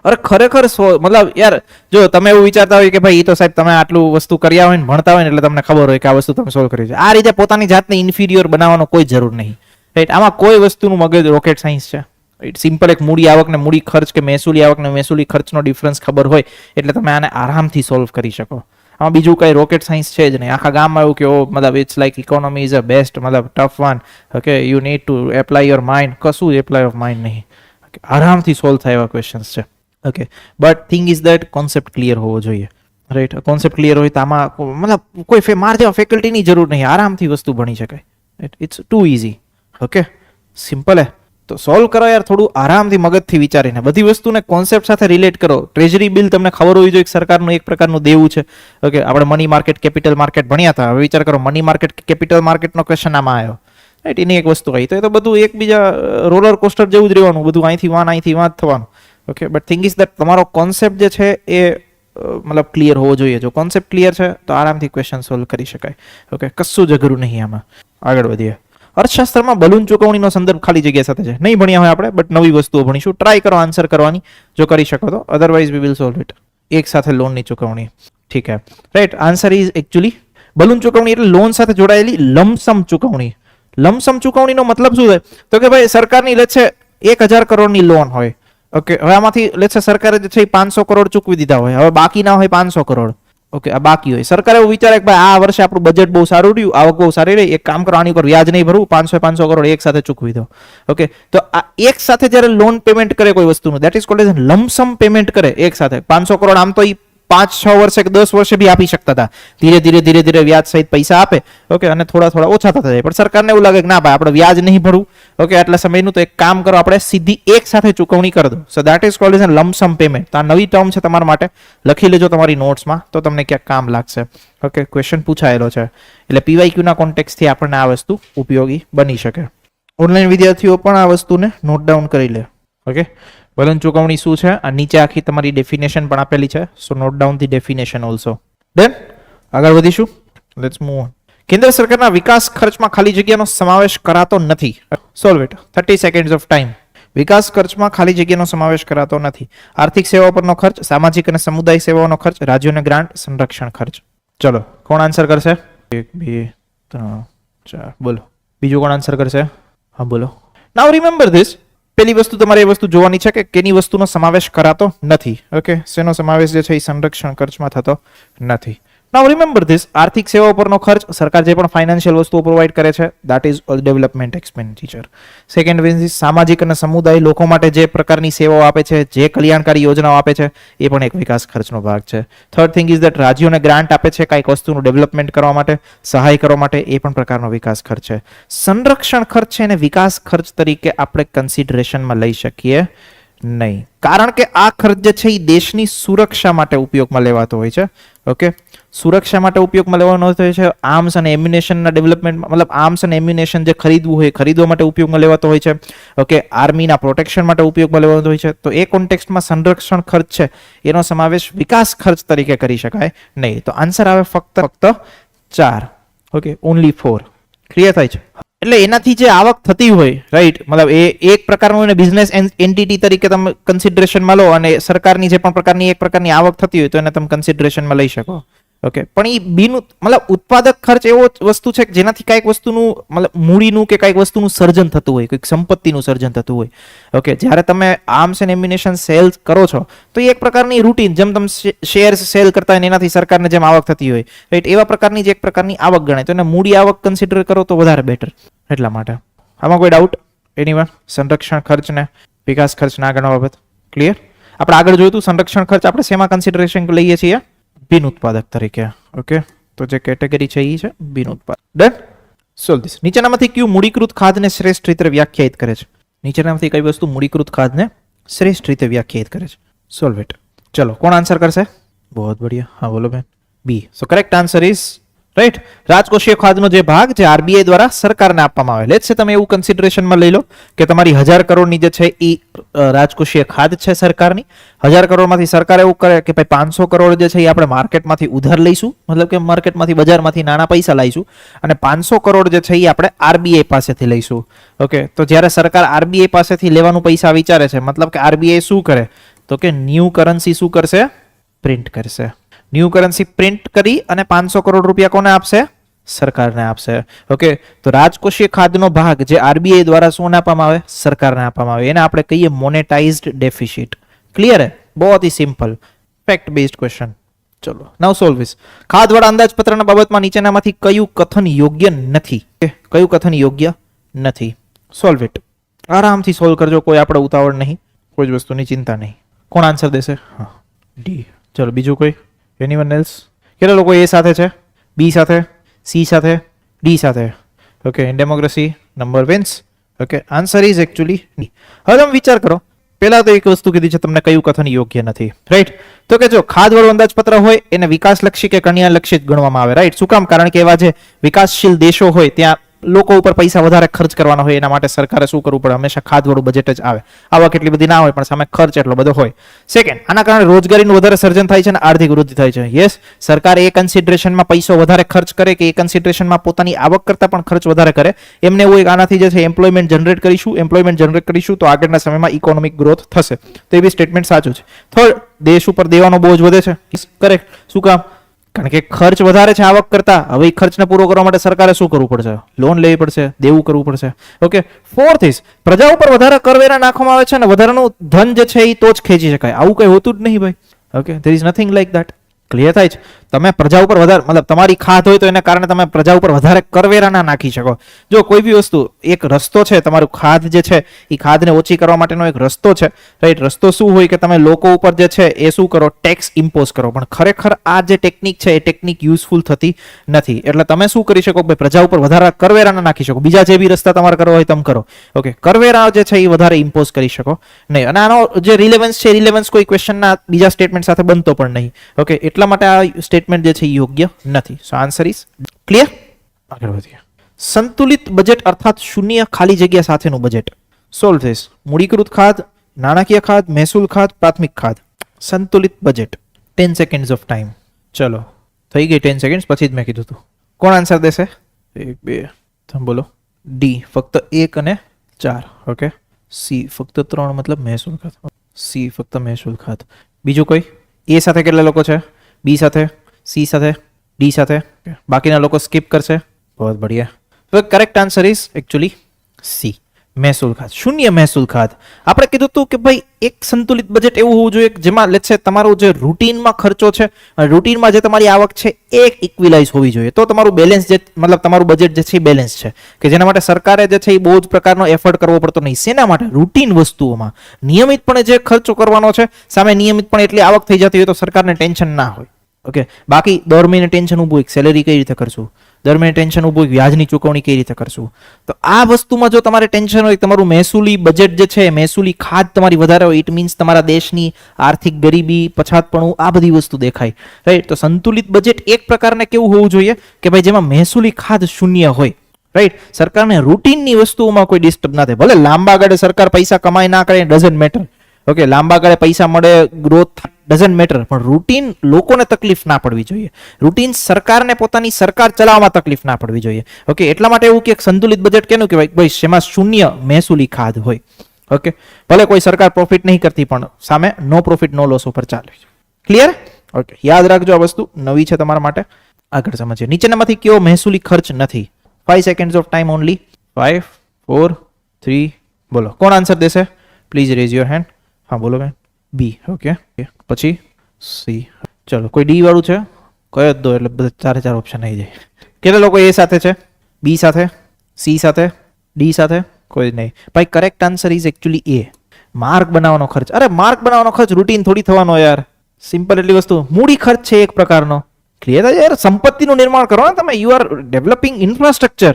અરે ખરેખર મતલબ યાર, જો તમે એવું વિચારતા હોય કે ભાઈ એ તો સાહેબ તમે આટલું વસ્તુ કર્યા હોય ને ભણતા હોય ને એટલે તમને ખબર હોય કે આ વસ્તુ તમે સોલ્વ કરી છે, આ રીતે પોતાની જાતને ઇન્ફિરિયર બનાવવાનો કોઈ જરૂર નહીં, રાઈટ. આમાં કોઈ વસ્તુનું મગજ રોકેટ સાયન્સ છે, રાઈટ. સિમ્પલ એક મૂડી આવક ને મૂડી ખર્ચ કે મહેસૂલી આવક ને મહેસૂલી ખર્ચનો ડિફરન્સ ખબર હોય એટલે તમે આને આરામથી સોલ્વ કરી શકો. આમાં બીજું કઈ રોકેટ સાયન્સ છે જ નહીં. આખા ગામમાં એવું કે મતલબ it's like economy is a best, મતલબ tough one, okay, you need to apply your mind. કશું એપ્લાય ઓફ માઇન્ડ નહીં, આરામથી સોલ્વ થાય એવા ક્વેશ્ચન્સ છે. Okay, but thing is that concept clear હોવો જોઈએ, રાઈટ. કોન્સેપ્ટ ક્લિયર હોય તો આમાં મતલબ કોઈ માર જેવા ફેકલ્ટીની જરૂર નહીં, આરામથી વસ્તુ ભણી શકાય. It's too easy. Okay, simple હે. તો સોલ્વ કરો યાર, થોડું આરામથી મગજથી વિચારીને બધી વસ્તુને કોન્સેપ્ટ સાથે રિલેટ કરો. ટ્રેઝરી બિલ તમને ખબર હોવી જોઈએ સરકારનું એક પ્રકારનું દેવું છે. ઓકે, આપણે મની માર્કેટ, કેપિટલ માર્કેટ ભણ્યા હતા. હવે વિચાર કરો મની માર્કેટ, કેપિટલ માર્કેટનો ક્વેશ્ચન આમાં આવ્યો, રાઈટ. એની એક વસ્તુ આવી તો એ તો બધું એકબીજા રોલર કોસ્ટર જેવું જ રહેવાનું, બધું અહીંથી વાં જ થવાનું. Okay, but thing is that તમારો કોન્સેપ્ટ જે છે એ મતલબ ક્લિયર હોવો જોઈએ. જો કોન્સેપ્ટ ક્લિયર છે તો આરામથી ક્વેશ્ચન સોલ્વ કરી શકાય. ઓકે, કશું જ અઘરું નહીં આમાં. આગળ વધીએ. અર્થશાસ્ત્રમાં બલૂન ચૂકવણીનો સંદર્ભ ખાલી જગ્યા સાથે છે. નહીં ભણ્યા હોય આપણે, બટ નવી વસ્તુઓ ભણીશું. ટ્રાય કરો આન્સર કરવાની જો કરી શકો તો, otherwise we will solve it. એક સાથે લોનની ચૂકવણી, ઠીક હે, right. Answer is actually balloon ચૂકવણી એટલે લોન સાથે જોડાયેલી લમસમ ચૂકવણી. લમસમ ચૂકવણીનો મતલબ શું થાય? તો કે ભાઈ સરકારની લેટ છે 1000 કરોડની લોન હોય. ઓકે, હવે આમાંથી લેટ છે સરકારે જે છે 500 કરોડ ચૂકવી દીધા હોય, હવે બાકી ના હોય 500 કરોડ. ઓકે, આ બાકી હોય. સરકાર એવું વિચારે કે ભાઈ આ વર્ષે આપણું બજેટ બહુ સારું રહ્યું, આવક બહુ સારી રહી, એક કામ કરો આની ઉપર વ્યાજ નહીં ભરવું, 500 કરોડ એક સાથે ચૂકવી દો. ઓકે, તો આ એક સાથે જ્યારે લોન પેમેન્ટ કરે કોઈ વસ્તુનું, that is called as lump sum payment કરે એક સાથે. 500 કરોડ આમ તો 5-6 વર્ષે કે 10 વર્ષે બી આપી શકતા હતા, ધીરે ધીરે વ્યાજ સહિત પૈસા આપે. ઓકે, અને થોડા ઓછા થતા જાય. પણ સરકારને એવું લાગે કે ના ભાઈ આપણે વ્યાજ નહીં ભરવું, ઓકે, આટલા સમયનું, તો એક કામ કરો આપણે સીધી એક સાથે ચૂકવણી કરી દો. So that is called as lump sum payment. તો આ નવી ટર્મ છે તમારા માટે, લખી લેજો તમારી નોટ્સમાં તો તમને ક્યાંક કામ લાગશે. ઓકે, ક્વેશ્ચન પૂછાયેલો છે એટલે પીવાયક્યુ ના કોન્ટેક્સ્ટથી આપણને આ વસ્તુ ઉપયોગી બની શકે. ઓનલાઈન વિદ્યાર્થીઓ પણ આ વસ્તુને નોટ ડાઉન કરી લે. ઓકે, બલૂન ચૂકવણી શું છે? આ નીચે આખી તમારી ડેફિનેશન પણ આપેલી છે. So note down the definition also. Done, આગળ વધીશું. Let's move on. કેન્દ્ર સરકારના વિકાસ ખર્ચમાં ખાલી જગ્યાનો સમાવેશ કરાતો નથી. Solve it. 30 seconds of time. વિકાસ ખર્ચમાં ખાલી જગ્યાનો સમાવેશ કરાતો નથી. આર્થિક સેવાઓ પરનો ખર્ચ, સામાજિક અને સમુદાય સેવાઓનો ખર્ચ, રાજ્યોને ગ્રાન્ટ, સંરક્ષણ ખર્ચ. ચલો, કોણ આન્સર કરશે? 1 2 3 4. બોલો. બીજું કોણ આન્સર કરશે? હા બોલો. નાઉ રિમેમ્બર ધીસ. પેલી વસ્તુ તમારે એ વસ્તુ જોવાની છે કે કેની વસ્તુનો સમાવેશ કરાતો નથી. ઓકે, શેનો સમાવેશ જે છે એ સંરક્ષણ ખર્ચમાં થતો નથી. નાઉ રિમેમ્બર ધીસ. આર્થિક સેવાઓ પરનો ખર્ચ, સરકાર જે પણ ફાઇનાન્શિયલ વસ્તુઓ પ્રોવાઈડ કરે છે, that is all development expenditure. Second one is સામાજિક અને સમુદાય લોકો માટે જે પ્રકારની સેવાઓ આપે છે, જે કલ્યાણકારી યોજનાઓ આપે છે, એ પણ એક વિકાસ ખર્ચનો ભાગ છે. થર્ડ થિંગ ઇઝ દેટ રાજ્યોને ગ્રાન્ટ આપે છે કાંઈક વસ્તુનું ડેવલપમેન્ટ કરવા માટે, સહાય કરવા માટે, એ પણ પ્રકારનો વિકાસ ખર્ચ છે. સંરક્ષણ ખર્ચ છે એને વિકાસ ખર્ચ તરીકે આપણે કન્સિડરેશનમાં લઈ શકીએ નહીં, કારણ કે આ ખર્ચ જે છે એ દેશની સુરક્ષા માટે ઉપયોગમાં લેવાતો હોય છે. ઓકે, સુરક્ષા માટે ઉપયોગમાં લેવાનો હોય છે. આર્મ્સ અને એમ્યુનેશનના ડેવલપમેન્ટમાં, મતલબ આર્મ્સ અને એમ્યુનેશન જે ખરીદવું હોય ખરીદવા માટે ઉપયોગમાં લેવાતો હોય છે. ઓકે, આર્મીના પ્રોટેક્શન માટે ઉપયોગમાં લેવાતો હોય છે. તો એ કોન્ટેક્સ્ટમાં સંરક્ષણ ખર્ચ છે એનો સમાવેશ વિકાસ ખર્ચ તરીકે કરી શકાય નહીં. તો આન્સર આવે ફક્ત 4. Okay, only 4. ક્લિયર થાય છે? એટલે એનાથી જે આવક થતી હોય, રાઈટ, મતલબ એ એક પ્રકારનું એને બિઝનેસ એન્ટિટી તરીકે તમે કન્સિડરેશનમાં લો, અને સરકારની જે પણ પ્રકારની એક પ્રકારની આવક થતી હોય તો એને તમે કન્સિડરેશનમાં લઈ શકો. ઓકે, પણ એ મતલબ ઉત્પાદક ખર્ચ એવો વસ્તુ છે કે જેનાથી કાંઈક વસ્તુનું મતલબ મૂડીનું કે કાંઈક વસ્તુનું સર્જન થતું હોય, કંઈક સંપત્તિનું સર્જન થતું હોય. ઓકે, જ્યારે તમે આર્મ્સ એન્ડ એમ્યુનેશન સેલ કરો છો તો એ એક પ્રકારની રૂટીન, જેમ તમે શેર્સ સેલ કરતા હોય એનાથી સરકારને જેમ આવક થતી હોય, રાઈટ, એવા પ્રકારની જે એક પ્રકારની આવક ગણાય, તો એને મૂડી આવક કન્સિડર કરો તો વધારે બેટર. એટલા માટે આમાં કોઈ ડાઉટ એનીવન? સંરક્ષણ ખર્ચ ને વિકાસ ખર્ચ ના ગણવા બાબત ક્લિયર? આપણે આગળ જોયું હતું સંરક્ષણ ખર્ચ આપણે શેમાં કન્સિડરેશન લઈએ છીએ? બિન ઉત્પાદક તરીકે. ઓકે, તો જે કેટેગરી છે એ છે બિન ઉત્પાદક. ડન. Solve this. નીચેનામાંથી કયું મૂડીકૃત ખાધને શ્રેષ્ઠ રીતે વ્યાખ્યાયિત કરે છે? નીચેનામાંથી કઈ વસ્તુ મૂડીકૃત ખાધને શ્રેષ્ઠ રીતે વ્યાખ્યાયિત કરે છે? Solve it. ચલો, કોણ આન્સર કરશે? બહુ બઢિયા. હા બોલો બેન. બી. સો કરેક્ટ આન્સર ઇઝ રાઈટ, રાજકોષીય ખાધનો જે ભાગ જે આરબીઆઈ દ્વારા સરકારને આપવામાં આવે. લેટ્સ સે તમે એવું કન્સિડરેશનમાં લઈ લો કે તમારી 1000 કરોડની જે છે એ રાજકોષીય ખાધ છે સરકારની. 1000 કરોડમાંથી સરકાર એવું કરે કે ભાઈ 500 કરોડ જે છે એ આપણે માર્કેટમાંથી ઉધાર લઈશું, મતલબ કે માર્કેટમાંથી બજારમાંથી નાના પૈસા લાવીશું, અને 500 કરોડ જે છે એ આપણે આરબીઆઈ પાસેથી લઈશું. ઓકે, તો જ્યારે સરકાર આરબીઆઈ પાસેથી લેવાનું પૈસા વિચારે છે, મતલબ કે આરબીઆઈ શું કરે તો કે ન્યૂ કરન્સી શું કરશે? પ્રિન્ટ કરશે. ન્યૂ કરન્સી પ્રિન્ટ કરી અને 500 કરોડ રૂપિયા કોને આપશે? સરકારને આપશે. ઓકે, તો રાજકોષીય ખાધનો ભાગ જે આરબીઆઈ દ્વારા શું આપવામાં આવે? સરકારને આપવામાં આવે. એને આપણે કહીએ મોનેટાઇઝ્ડ ડેફિસિટ. ક્લિયર હે? बहुत ही सिंपल फैक्ट बेस्ड क्वेश्चन. चलो नाउ सॉल्व दिस. ખાધવાળા અંદાજપત્રના બાબતમાં નીચેનામાંથી કયું કથન યોગ્ય નથી? કયું કથન યોગ્ય નથી? Solve it. આરામથી સોલ્વ કરજો, કોઈ આપણે ઉતાવળ નહીં, કોઈ જ વસ્તુની ચિંતા નહીં. કોણ આન્સર દેશે? હા, ડી. ચલો બીજું કોઈ? Anyone else? કેટલા લોકો એ સાથે છે, બી સાથે, સી સાથે, ડી સાથે? Okay, in democracy number wins. Okay, answer is actually D. હવે તમે વિચાર કરો, પહેલા તો એક વસ્તુ કીધી છે તમને કયું કથન યોગ્ય નથી, રાઈટ? તો કે જો ખાધવાળું અંદાજપત્ર હોય એને વિકાસલક્ષી કે કન્યાલક્ષી ગણવામાં આવે, રાઈટ? શું કામ? કારણ કે એવા જે વિકાસશીલ દેશો હોય ત્યાં લોકો ઉપર પૈસા વધારે ખર્ચ કરવાના હોય, એના માટે સરકારે શું કરવું પડે? હંમેશા ખાધવાળું બજેટ જ આવે. આવક એટલી બધી ના હોય પણ સામે ખર્ચ એટલો બધો હોય. સેકન્ડ, આના કારણે રોજગારીનું વધારે સર્જન થાય છે અને આર્થિક વૃદ્ધિ થાય છે. યસ, સરકાર એ કન્સિડરેશનમાં પૈસો વધારે ખર્ચ કરે કે એ કન્સિડરેશનમાં પોતાની આવક કરતાં પણ ખર્ચ વધારે કરે, એમને એવું એક આનાથી જે છે એમ્પ્લોયમેન્ટ જનરેટ કરીશું તો આગળના સમયમાં ઇકોનોમિક ગ્રોથ થશે. તો એ બી સ્ટેટમેન્ટ સાચું છે. થર્ડ, દેશ ઉપર દેવાનો બોજ વધે છે. કરેક્ટ. શું કામ? કારણ કે ખર્ચ વધારે છે આવક કરતા. હવે એ ખર્ચને પૂરો કરવા માટે સરકારે શું કરવું પડશે? લોન લેવી પડશે, દેવું કરવું પડશે. ઓકે, ફોર્થ ઇઝ પ્રજા ઉપર વધારે કરવેરા નાખવામાં આવે છે અને વધારાનું ધન જે છે એ તો જ ખેંચી શકાય. આવું કઈ હોતું જ નહીં ભાઈ. Okay, there is nothing like that. Clear થાય છે? તમે પ્રજા ઉપર વધારે, મતલબ તમારી ખાધ હોય તો એને કારણે તમે પ્રજા ઉપર વધારે કરવેરા ના નાખી શકો. જો કોઈ બી વસ્તુ એક રસ્તો છે, તમારું ખાધ જે છે એ ખાધને ઓછી કરવા માટેનો એક રસ્તો છે, રાઈટ? રસ્તો શું હોય કે તમે લોકો ઉપર જે છે એ શું કરો? ટેક્સ ઇમ્પોઝ કરો. પણ ખરેખર આ જે ટેકનિક છે એ ટેકનિક યુઝફુલ થતી નથી. એટલે તમે શું કરી શકો? ભાઈ પ્રજા ઉપર વધારે કરવેરા ના નાખી શકો. બીજા જે બી રસ્તા તમારે કરવા હોય તમે કરો. ઓકે, કરવેરા જે છે એ વધારે ઇમ્પોઝ કરી શકો નહીં. અને આનો જે રિલેવન્સ છે, રિલેવન્સ કોઈ ક્વેશ્ચનના બીજા સ્ટેટમેન્ટ સાથે બનતો પણ નહીં. ઓકે, એટલા માટે આ સ્ટેટમેન્ટ જે છે એ યોગ્ય નથી. સો આન્સર ઇઝ ક્લિયર. આગળ વધીએ. સંતુલિત બજેટ અર્થાત શૂન્ય ખાલી જગ્યા સાથેનું બજેટ. Solve this. મૂડીકૃત ખાધ, નાણાકીય ખાધ, મહેસૂલ ખાધ, પ્રાથમિક ખાધ. સંતુલિત બજેટ. 10 seconds of time. ચલો થઈ ગઈ 10 સેકન્ડ્સ, પછી જ મેં કીધું હતું. કોણ આન્સર દેશે? 1 2 તમે બોલો. ડી ફક્ત 1 અને 4. ઓકે, સી ફક્ત 3, મતલબ મહેસૂલ ખાધ. સી ફક્ત મહેસૂલ ખાધ. બીજું કોઈ? એ સાથે કેટલા લોકો છે? બી સાથે, સી સાથે, ડી સાથે. બાકીના લોકો સ્કીપ કરશે. બહુ બઢિયા. તો correct answer is actually C, મહેસૂલ ખાત. શૂન્ય મહેસૂલ ખાત. આપણે કીધું હતું કે ભાઈ એક સંતુલિત બજેટ એવું હોવું જોઈએ જેમાં લેટ્સ સે તમારો જે રૂટીનમાં ખર્ચો છે અને રૂટીનમાં જે તમારી આવક છે એ ઇક્વિલાઇઝ હોવી જોઈએ. તો તમારું બેલેન્સ જે, મતલબ તમારું બજેટ જે છે એ બેલેન્સ છે, કે જેના માટે સરકારે જે છે એ બહુ જ પ્રકારનો એફર્ટ કરવો પડતો નહીં. શેના માટે? રૂટીન વસ્તુઓમાં નિયમિતપણે જે ખર્ચો કરવાનો છે, સામે નિયમિતપણે એટલી આવક થઈ જતી હોય તો સરકારને ટેન્શન ના હોય. ઓકે, બાકી દર મહિને ટેન્શન ઊભું હોય સેલેરી કઈ રીતે કરશું, દર મહિને ટેન્શન ઊભું હોય વ્યાજની ચૂકવણી કઈ રીતે કરશું. તો આ વસ્તુમાં જો તમારે ટેન્શન હોય, તમારું મહેસૂલી બજેટ જે છે, મહેસૂલી ખાધ તમારી વધારે હોય, ઇટ મીન્સ તમારા દેશની આર્થિક ગરીબી, પછાતપણું, આ બધી વસ્તુ દેખાય, રાઈટ? તો સંતુલિત બજેટ એક પ્રકારને કેવું હોવું જોઈએ કે ભાઈ જેમાં મહેસૂલી ખાધ શૂન્ય હોય, રાઈટ? સરકારને રૂટીનની વસ્તુઓમાં કોઈ ડિસ્ટર્બ ના થાય. ભલે લાંબા ગાળે સરકાર પૈસા કમાઈ ના કરે, ડઝન્ટ મેટર. ઓકે, લાંબા ગાળે પૈસા મળે, ગ્રોથ ડઝન્ટ મેટર, પણ રૂટીન લોકોને તકલીફ ના પડવી જોઈએ, રૂટીન સરકારને પોતાની સરકાર ચલાવવામાં તકલીફ ના પડવી જોઈએ. ઓકે, એટલા માટે એવું કે સંતુલિત બજેટ કેનું કહેવાય? ભાઈ જેમાં શૂન્ય મહેસૂલી ખાધ હોય. ઓકે, ભલે કોઈ સરકાર પ્રોફિટ નહીં કરતી પણ સામે નો પ્રોફિટ નો લોસ ઉપર ચાલે. ક્લિયર? ઓકે, યાદ રાખજો, આ વસ્તુ નવી છે તમારા માટે. આગળ સમજીએ, નીચેનામાંથી કયો મહેસૂલી ખર્ચ નથી? 5 સેકન્ડ્સ ઓફ ટાઈમ ઓનલી. 5 4 3 બોલો, કોણ આન્સર દેશે? Please rays your hand. હા બોલો બેન. બી. ઓકે, પછી સી. ચલો, કોઈ ડી વાળું છે? કયો જ દો એટલે બધા 4 ઓપ્શન આવી જાય. કેટલા લોકો એ સાથે છે? બી સાથે, સી સાથે, ડી સાથે? કોઈ નહીં. ભાઈ correct answer is actually A. Mark બનાવવાનો ખર્ચ. અરે માર્ક બનાવવાનો ખર્ચ રૂટીન થોડી થવાનો યાર. સિમ્પલ એટલી વસ્તુ, મૂડી ખર્ચ છે એક પ્રકારનો. ક્લિયર છે યાર? સંપત્તિનું નિર્માણ કરો ને તમે. You are developing infrastructure.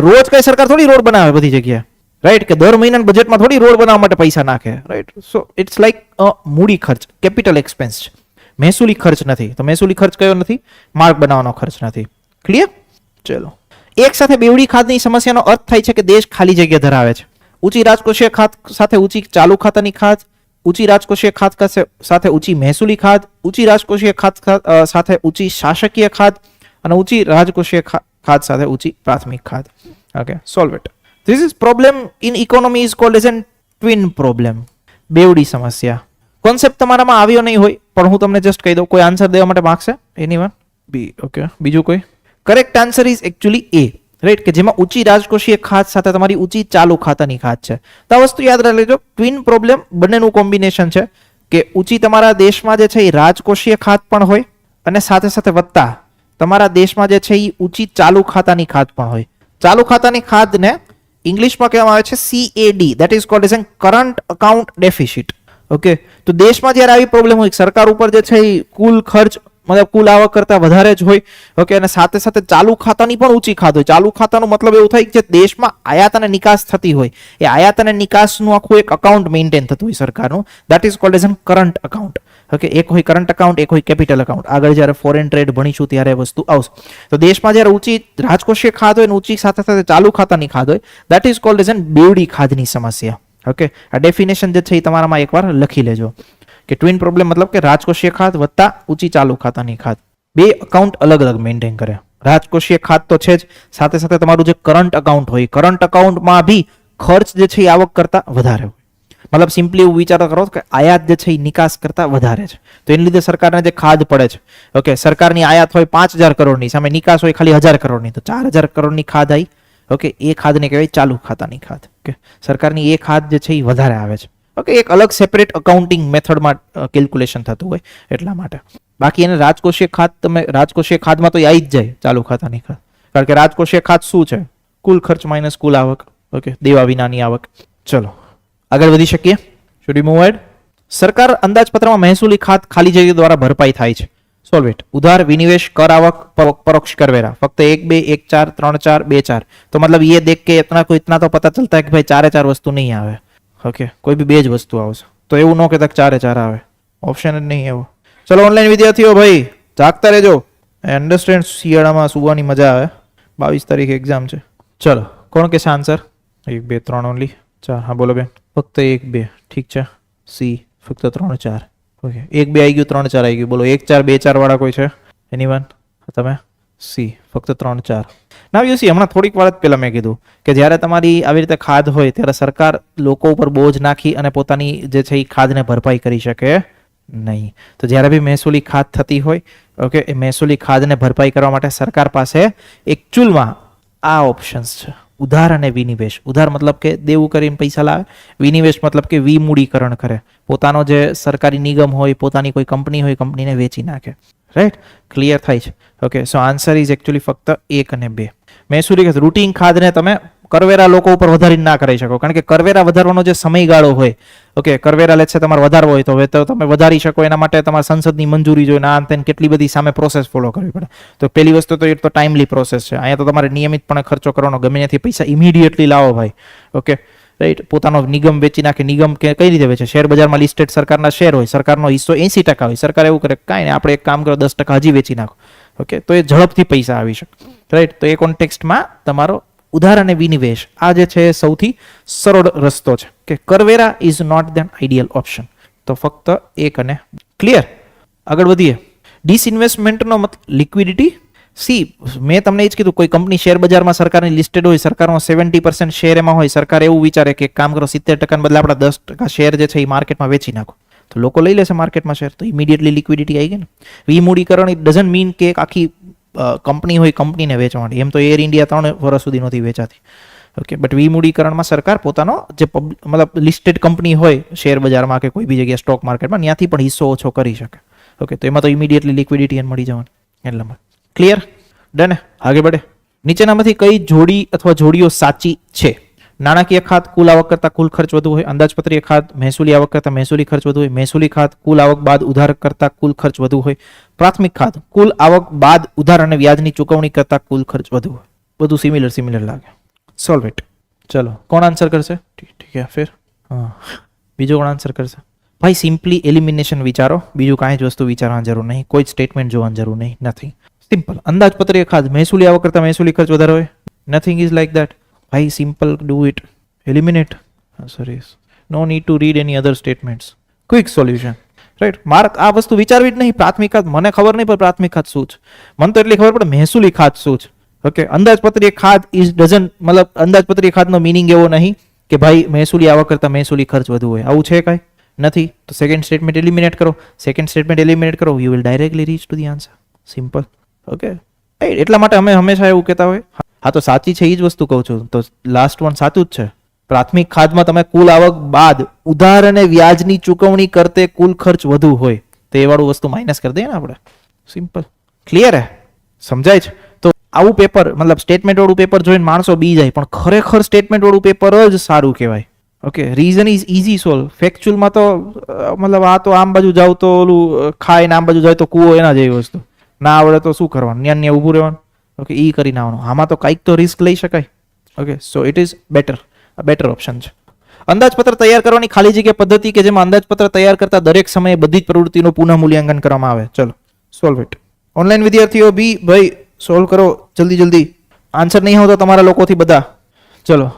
રોજ કઈ સરકાર થોડી રોડ બનાવે બધી જગ્યાએ, રાઈટ? કે દર મહિનાના બજેટમાં થોડી રોડ બનાવવા માટે પૈસા નાખે, રાઈટ? સો ઇટ્સ લાઈક મૂડી ખર્ચ, કેપિટલ એક્સપેન્સ છે, મહેસૂલી ખર્ચ નથી. તો મહેસૂલી ખર્ચ કયો નથી? માર્ક બનાવવાનો ખર્ચ નથી. ક્લિયર? ચલો, એક સાથે બેવડી ખાધની સમસ્યાનો અર્થ થાય છે કે દેશ ખાલી જગ્યા ધરાવે છે. ઊંચી રાજકોષીય ખાત સાથે ઊંચી ચાલુ ખાતાની ખાત, ઊંચી રાજકોષીય ખાત સાથે ઊંચી મહેસૂલી ખાત, ઊંચી રાજકોષીય ખાત સાથે ઊંચી શાસકીય ખાત, અને ઊંચી રાજકોષીય ખાત સાથે ઊંચી પ્રાથમિક ખાત. Okay, solve it. This is problem in economy is called as N twin problem. બેવડી સમસ્યા. કોન્સેપ્ટ તમારામાં આવ્યો નહીં હોય પણ હું તમને જસ્ટ કહી દઉં. કોઈ આન્સર દેવા માટે માંગશે? એનીવન? બી. ઓકે, બીજું કોઈ? Correct answer is actually A, right? કે જેમાં ઊંચી રાજકોષીય ખાત સાથે તમારી ઊંચી ચાલુ ખાતાની ખાત છે. તો આ વસ્તુ યાદ રાખી લેજો. ટ્વિન પ્રોબ્લેમ બંનેનું કોમ્બિનેશન છે કે ઊંચી તમારા દેશમાં જે છે એ રાજકોષીય ખાત પણ હોય અને સાથે સાથે વત્તા તમારા દેશમાં જે છે એ ઊંચી ચાલુ ખાતાની ખાત પણ હોય. ચાલુ ખાતાની ખાતને ઇંગ્લિશમાં કહેવામાં આવે છે CAD, that is called as N current account deficit. Okay, તો દેશમાં જ્યારે આવી પ્રોબ્લેમ હોય, સરકાર ઉપર જે છે એ કુલ ખર્ચ મતલબ કુલ આવક કરતા વધારે જ હોય. ઓકે, અને સાથે સાથે ચાલુ ખાતાની પણ ઊંચી ખાત હોય. ચાલુ ખાતાનો મતલબ એવું થાય કે દેશમાં આયાત અને નિકાસ થતી હોય, એ આયાત અને નિકાસનું આખું એક અકાઉન્ટ મેન્ટેન થતું હોય સરકારનું, that is called as N current account. Okay, એક હોય કરંટ અકાઉન્ટ, એક હોય કેપિટલ અકાઉન્ટ. આગળ જ્યારે ફોરેન ટ્રેડ ભણીશું ત્યારે વસ્તુ આવશે. તો દેશમાં જ્યારે ઊંચી રાજકોષીય ખાત હોય અને ઊંચી સાથે સાથે ચાલુ ખાતાની ખાત હોય, that is called as N બેવડી ખાધની સમસ્યા. ઓકે, આ ડેફિનેશન જે છે એ તમારામાં એકવાર લખી લેજો કે ટ્વિન પ્રોબ્લેમ મતલબ કે રાજકોષીય ખાત વત્તા ઊંચી ચાલુ ખાતાની ખાત, બે અકાઉન્ટ અલગ અલગ મેન્ટેન કરે. રાજકોષીય ખાત તો છે જ, સાથે સાથે તમારું જે કરંટ અકાઉન્ટ હોય, કરંટ અકાઉન્ટમાં બી ખર્ચ જે છે એ આવક કરતા વધારે હોય. મતલબ સિમ્પલી એવું વિચાર કરો કે આયાત જે છે એ નિકાસ કરતા વધારે છે, તો એને લીધે સરકારને જે ખાધ પડે છે, ઓકે, સરકારની આયાત હોય 5,000 કરોડની, સામે નિકાસ હોય ખાલી 1,000 કરોડની, તો 4,000 કરોડની ખાધ આવી. ઓકે, એ ખાધને કહેવાય ચાલુ ખાતાની ખાધ. ઓકે, સરકારની એ ખાધ જે છે એ વધારે આવે છે. ઓકે, એક અલગ સેપરેટ અકાઉન્ટિંગ મેથડમાં કેલ્ક્યુલેશન થતું હોય એટલા માટે. બાકી એને રાજકોષીય ખાત, તમે રાજકોષીય ખાતમાં તો એ આવી જ જાય ચાલુ ખાતાની ખાત, કારણ કે રાજકોષીય ખાત શું છે? કુલ ખર્ચ માઇનસ કુલ આવક. ઓકે, દેવા વિનાની આવક. ચલો આગળ વધી શકીએ. શુડ વી મૂવ હેડ? સરકાર અંદાજપત્રમાં મહેસૂલી ખાત ખાલી જગ્યા દ્વારા ભરપાઈ થાય છે. Solve it. ઉધાર, વિનિવેશ, કર આવક, પરોક્ષ કરવેરા. ફક્ત 1 2 1 4 3 4 2 4. तो मतलब ये देख के इतना को इतना तो पता चलता है कि भाई 4 वस्तु नहीं आवे. ओके, कोई भी 2 જ વસ્તુ આવશે, તો એવું ન કહેતા 4 આવે. ઓપ્શન જ નહીં એવો. ચલો ઓનલાઈન વિદ્યાર્થીઓ ભાઈ જાગતા રહેજો. આઈ અન્ડરસ્ટેન્ડ શિયાળામાં સુવાની મજા આવે. 22 તારીખે એક્ઝામ છે. ચલો કોણ કહેશે આન્સર? 1 2 3 ઓનલી 4. હા બોલો બેન. ફક્ત 1 2. ઠીક છે. સી ફક્ત 3 4. ઓકે, 1 2 આવી ગયું, 3 4 આવી ગયું. બોલો 1 4 2 4 વાળા કોઈ છે? એનીવન? તમે? સી ફક્ત 3 4. નાવ યુ સી, હમણાં થોડીક વાર પહેલા મેં કીધું કે જ્યારે તમારી આવી રીતે ખાધ હોય ત્યારે સરકાર લોકો ઉપર બોજ નાખી અને પોતાની જે છે એ ખાધને ભરપાઈ કરી શકે નહીં. તો જ્યારે બી મહેસૂલી ખાધ થતી હોય, ઓકે, એ મહેસૂલી ખાધને ભરપાઈ કરવા માટે સરકાર પાસે એકચ્યુઅલમાં આ ઓપ્શન્સ છે: ઉધાર અને વિનિવેશ. ઉધાર મતલબ કે દેવું કરીને પૈસા લાવે, વિનિવેશ મતલબ કે વિમૂડીકરણ કરે, પોતાનો જે સરકારી નિગમ હોય, પોતાની કોઈ કંપની હોય, કંપનીને વેચી નાખે. રાઈટ? ક્લિયર થાય છે? Okay, so answer is actually ફક્ત 1 અને 2. મહેસૂલી રૂટીન ખાધને તમે કરવેરા લોકો ઉપર વધારીને ના કરી શકો, કારણ કે કરવેરા વધારવાનો જે સમયગાળો હોય, ઓકે, કરવેરા લે છે તમારે વધારવો હોય તો તમે વધારી શકો, એના માટે તમારે સંસદની મંજૂરી જોઈએ, આ અંતે કેટલી બધી સામે પ્રોસેસ ફોલો કરવી પડે. તો પહેલી વસ્તુ તો એ તો ટાઈમલી પ્રોસેસ છે. અહીંયા તો તમારે નિયમિતપણે ખર્ચો કરવાનો, ગમે ત્યાંથી પૈસા ઇમિડિયેટલી લાવો ભાઈ. Okay, right? પોતાનો નિગમ વેચી નાખે. નિગમ કઈ રીતે વેચે? શેર બજારમાં લિસ્ટેડ સરકારના શેર હોય, સરકારનો હિસ્સો 80% હોય, સરકાર એવું કરે કાંઈ નહીં, આપણે એક કામ કરો 10% હજી વેચી નાખો. ઓકે, તો એ ઝડપથી પૈસા આવી શકે. રાઈટ? તો એ કોન્ટેક્સ્ટમાં તમારો ઉધાર અને વિનિવેશ આ જે છે સૌથી સરળ રસ્તો છે કે કરવેરા is not then ideal option. તો ફક્ત 1 અને ક્લિયર? આગળ વધીએ. ડિસઇન્વેસ્ટમેન્ટનો મતલબ લિક્વિડિટી. સી, મેં તમને એ જ કીધું, કોઈ કંપની શેર બજારમાં સરકારની લિસ્ટેડ હોય, સરકારનો 70% શેર એમાં હોય, સરકાર એવું વિચારે કે એક કામ કરો 70% બદલે આપણા 10% શેર જે છે એ માર્કેટમાં વેચી નાખો, તો લોકો લઈ લેશે માર્કેટમાં શેર, તો ઇમિડિયેટલી લિક્વિડિટી આવી ગઈ ને. વિમૂડીકરણ ઇટ ડઝન્ટ મીન કે એક આખી કંપની હોય કંપનીને વેચવાની. એમ તો એર ઇન્ડિયા 3 વર્ષ સુધી નહોતી વેચાતી. ઓકે, બટ વિમૂડીકરણમાં સરકાર પોતાનો જે મતલબ લિસ્ટેડ કંપની હોય શેર બજારમાં કે કોઈ બી જગ્યાએ સ્ટોક માર્કેટમાં, ત્યાંથી પણ હિસ્સો ઓછો કરી શકે. ઓકે, તો એમાં તો ઇમિડિયેટલી લિક્વિડિટી એને મળી જવાની એટલામાં. ક્લિયર? ડન? આગળ बढ़े. નીચેનામાંથી કઈ જોડી અથવા જોડીઓ સાચી છે? નાણાકીય ખાત કુલ આવક કરતા કુલ ખર્ચ વધુ હોય, અંદાજપત્રીય ખાત મહેસૂલી આવક કરતા મહેસૂલી ખર્ચ વધુ હોય, મહેસૂલી ખાત કુલ આવક બાદ ઉધાર કરતા કુલ ખર્ચ વધુ હોય, પ્રાથમિક ખાત કુલ આવક બાદ ઉધાર અને વ્યાજની ચૂકવણી કરતા કુલ ખર્ચ વધુ હોય. બધું સિમિલર લાગે. Solve it. ચલો, કોણ આન્સર કરશે? ઠીક છે, ફિર હા, બીજો કોણ આન્સર કરશે? ભાઈ સિમ્પલી એલિમિનેશન વિચારો, બીજું કાંઈ જ વસ્તુ વિચારવાની જરૂર નહીં, કોઈ જ સ્ટેટમેન્ટ જોવાની જરૂર નહીં, નથી. સિમ્પલ. અંદાજપત્રીય ખાત મહેસૂલી આવક કરતા મહેસૂલી ખર્ચ વધારે હોય, નથિંગ ઇઝ લાઈક ધેટ. ભાઈ simple, do it, eliminate. Answer is no need to read any other statements. Quick solution, right. મારે આ વસ્તુ વિચારવી જ નહીં. પ્રાથમિક ખાત મને ખબર નહીં, પણ પ્રાથમિક ખાત શું છે મને તો એટલી ખબર પડે મહેસૂલી ખાત શું છે. ઓકે, અંદાજપત્રીય ખાત ઇઝ ડઝન્ટ મતલબ અંદાજપત્રીય ખાતનો મિનિંગ એવો નહીં કે ભાઈ મહેસૂલી આવક કરતા મહેસૂલી ખર્ચ વધુ હોય, આવું છે કાંઈ નથી. તો સેકન્ડ સ્ટેટમેન્ટ એલિમિનેટ કરો. સેકન્ડ સ્ટેટમેન્ટ એલિમિનેટ કરો, you will directly rich to the answer. Simple. Okay, એટલા માટે અમે હંમેશા એવું કહેતા હોય. હા, તો સાચી છે એ જ વસ્તુ કહું છું, તો લાસ્ટ વન સાચું જ છે. પ્રાથમિક ખાતમાં તમે કુલ આવક બાદ ઉધાર અને વ્યાજની ચૂકવણી કરતે કુલ ખર્ચ વધુ હોય, તો એ વાળું વસ્તુ માઇનસ કરી દઈએ ને આપણે. સિમ્પલ. ક્લિયર હે? સમજાય છે? તો આવું પેપર મતલબ સ્ટેટમેન્ટ વાળું પેપર જોઈને માણસો બી જાય, પણ ખરેખર સ્ટેટમેન્ટ વાળું પેપર જ સારું કહેવાય. Okay, reason is easy solve. ફેક્ચ્યુઅલમાં તો મતલબ આ તો આમ બાજુ જાવ તો ઓલું ખાય ને આમ બાજુ જાય તો કૂવો, એના જેવી વસ્તુ. ના આવડે તો શું કરવાનું? ન્યા ઊભું રહેવાનું. ઓકે, ઈ કરી નાખવાનું. આમાં તો કંઈક તો રિસ્ક લઈ શકાય. Okay, so it is better option છે. અંદાજપત્ર તૈયાર કરવાની ખાલી જગ્યા પદ્ધતિ કે જેમાં અંદાજપત્ર તૈયાર કરતા દરેક સમયે બધી જ પ્રવૃત્તિનું પુનઃ મૂલ્યાંકન કરવામાં આવે. ચલો સોલ્વ ઇટ. ઓનલાઈન વિદ્યાર્થીઓ બી ભાઈ સોલ્વ કરો જલ્દી. આન્સર નહીં આવતો તમારા લોકોથી બધા. ચલો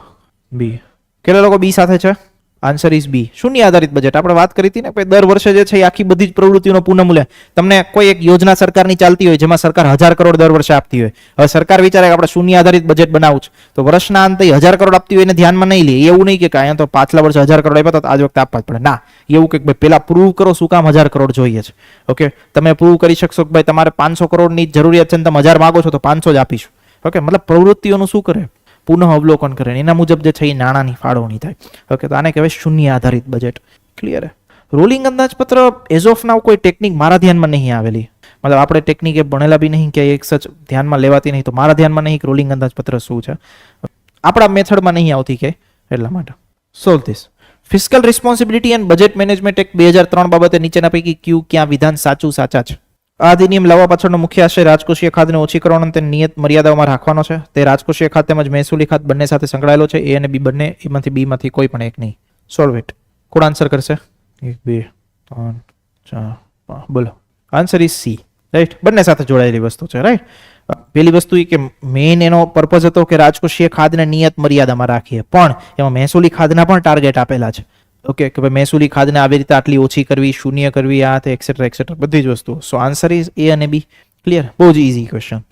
બી. કેટલા લોકો બી સાથે છે? Answer is B. શૂન્ય આધારિત બજેટ આપણે વાત કરી હતી ને, દર વર્ષે જે છે એ આખી બધી જ પ્રવૃત્તિનો પુનઃમૂલ્ય. તમને કોઈ એક યોજના સરકારની ચાલતી હોય જેમાં સરકાર 1000 કરોડ દર વર્ષે આપતી હોય, હવે સરકાર વિચારે કે આપણે શૂન્ય આધારિત બજેટ બનાવવું છે, તો વર્ષના અંતે 1000 કરોડ આપતી હોય એને ધ્યાનમાં નહીં લે. એવું નહીં કે અહીંયા તો પાછલા વર્ષે 1000 કરોડ આપ્યા તો આજ વખતે આપવા જ પડે. ના, એવું કે ભાઈ પેલા પ્રૂવ કરો શું કામ 1000 કરોડ જોઈએ છે. ઓકે, તમે પ્રૂવ કરી શકશો કે ભાઈ તમારે 500 કરોડની જરૂરિયાત છે ને તમે 1000 માંગો છો તો 500 જ આપીશું. ઓકે, મતલબ પ્રવૃત્તિઓનું શું કરે? પુનઃ અવલોકન કરે, એના મુજબ જે છે એ નાણાંની ફાળવણી થાય. ઓકે, તો આને કહેવાય શૂન્ય આધારિત બજેટ. ક્લિયર? રોલિંગ અંદાજપત્ર એઝ ઓફ નાવ કોઈ ટેકનિક મારા ધ્યાનમાં નહીં આવેલી, મતલબ આપણે ટેકનિક એ ભણેલા બી નહીં કે એક સચ ધ્યાનમાં લેવાતી નહીં, તો મારા ધ્યાનમાં નહીં કે રોલિંગ અંદાજપત્ર શું છે, આપણા મેથડમાં નહીં આવતી કે એટલા માટે. Solve this. Fiscal responsibility and budget management act 2003 બાબતે નીચેના પૈકી ક્યાં વિધાન સાચા છે? આ અધિનિયમ લાવવા પાછળનો મુખ્ય આશય રાજકોષીય ખાતને ઓછી કરવાનો અને નિયત મર્યાદાઓમાં રાખવાનો છે. તે રાજકોષીય ખાત તેમજ મહેસૂલી ખાત બંને સાથે સંકળાયેલો છે. એ અને બી બંને, એમાંથી બી માંથી કોઈ પણ એક નહીં. Solve it. કોણ આન્સર કરશે? 1 2 3 4 5 બોલો. Answer is C. રાઈટ, બંને સાથે જોડાયેલી વસ્તુ છે. રાઈટ, પેલી વસ્તુ એ કે મેઇન એનો પર્પઝ હતો કે રાજકોષીય ખાતને નિયત મર્યાદામાં રાખીએ, પણ એમાં મહેસૂલી ખાતના પણ ટાર્ગેટ આપેલા છે. ઓકે, કે ભાઈ મહેસૂલી ખાતને આવી રીતે આટલી ઓછી કરવી, શૂન્ય કરવી, આ તે એક્સેટ્રા બધી જ વસ્તુ. સો આન્સર ઇઝ એ અને બી. ક્લિયર? બહુ જ ઇઝી ક્વેશ્ચન.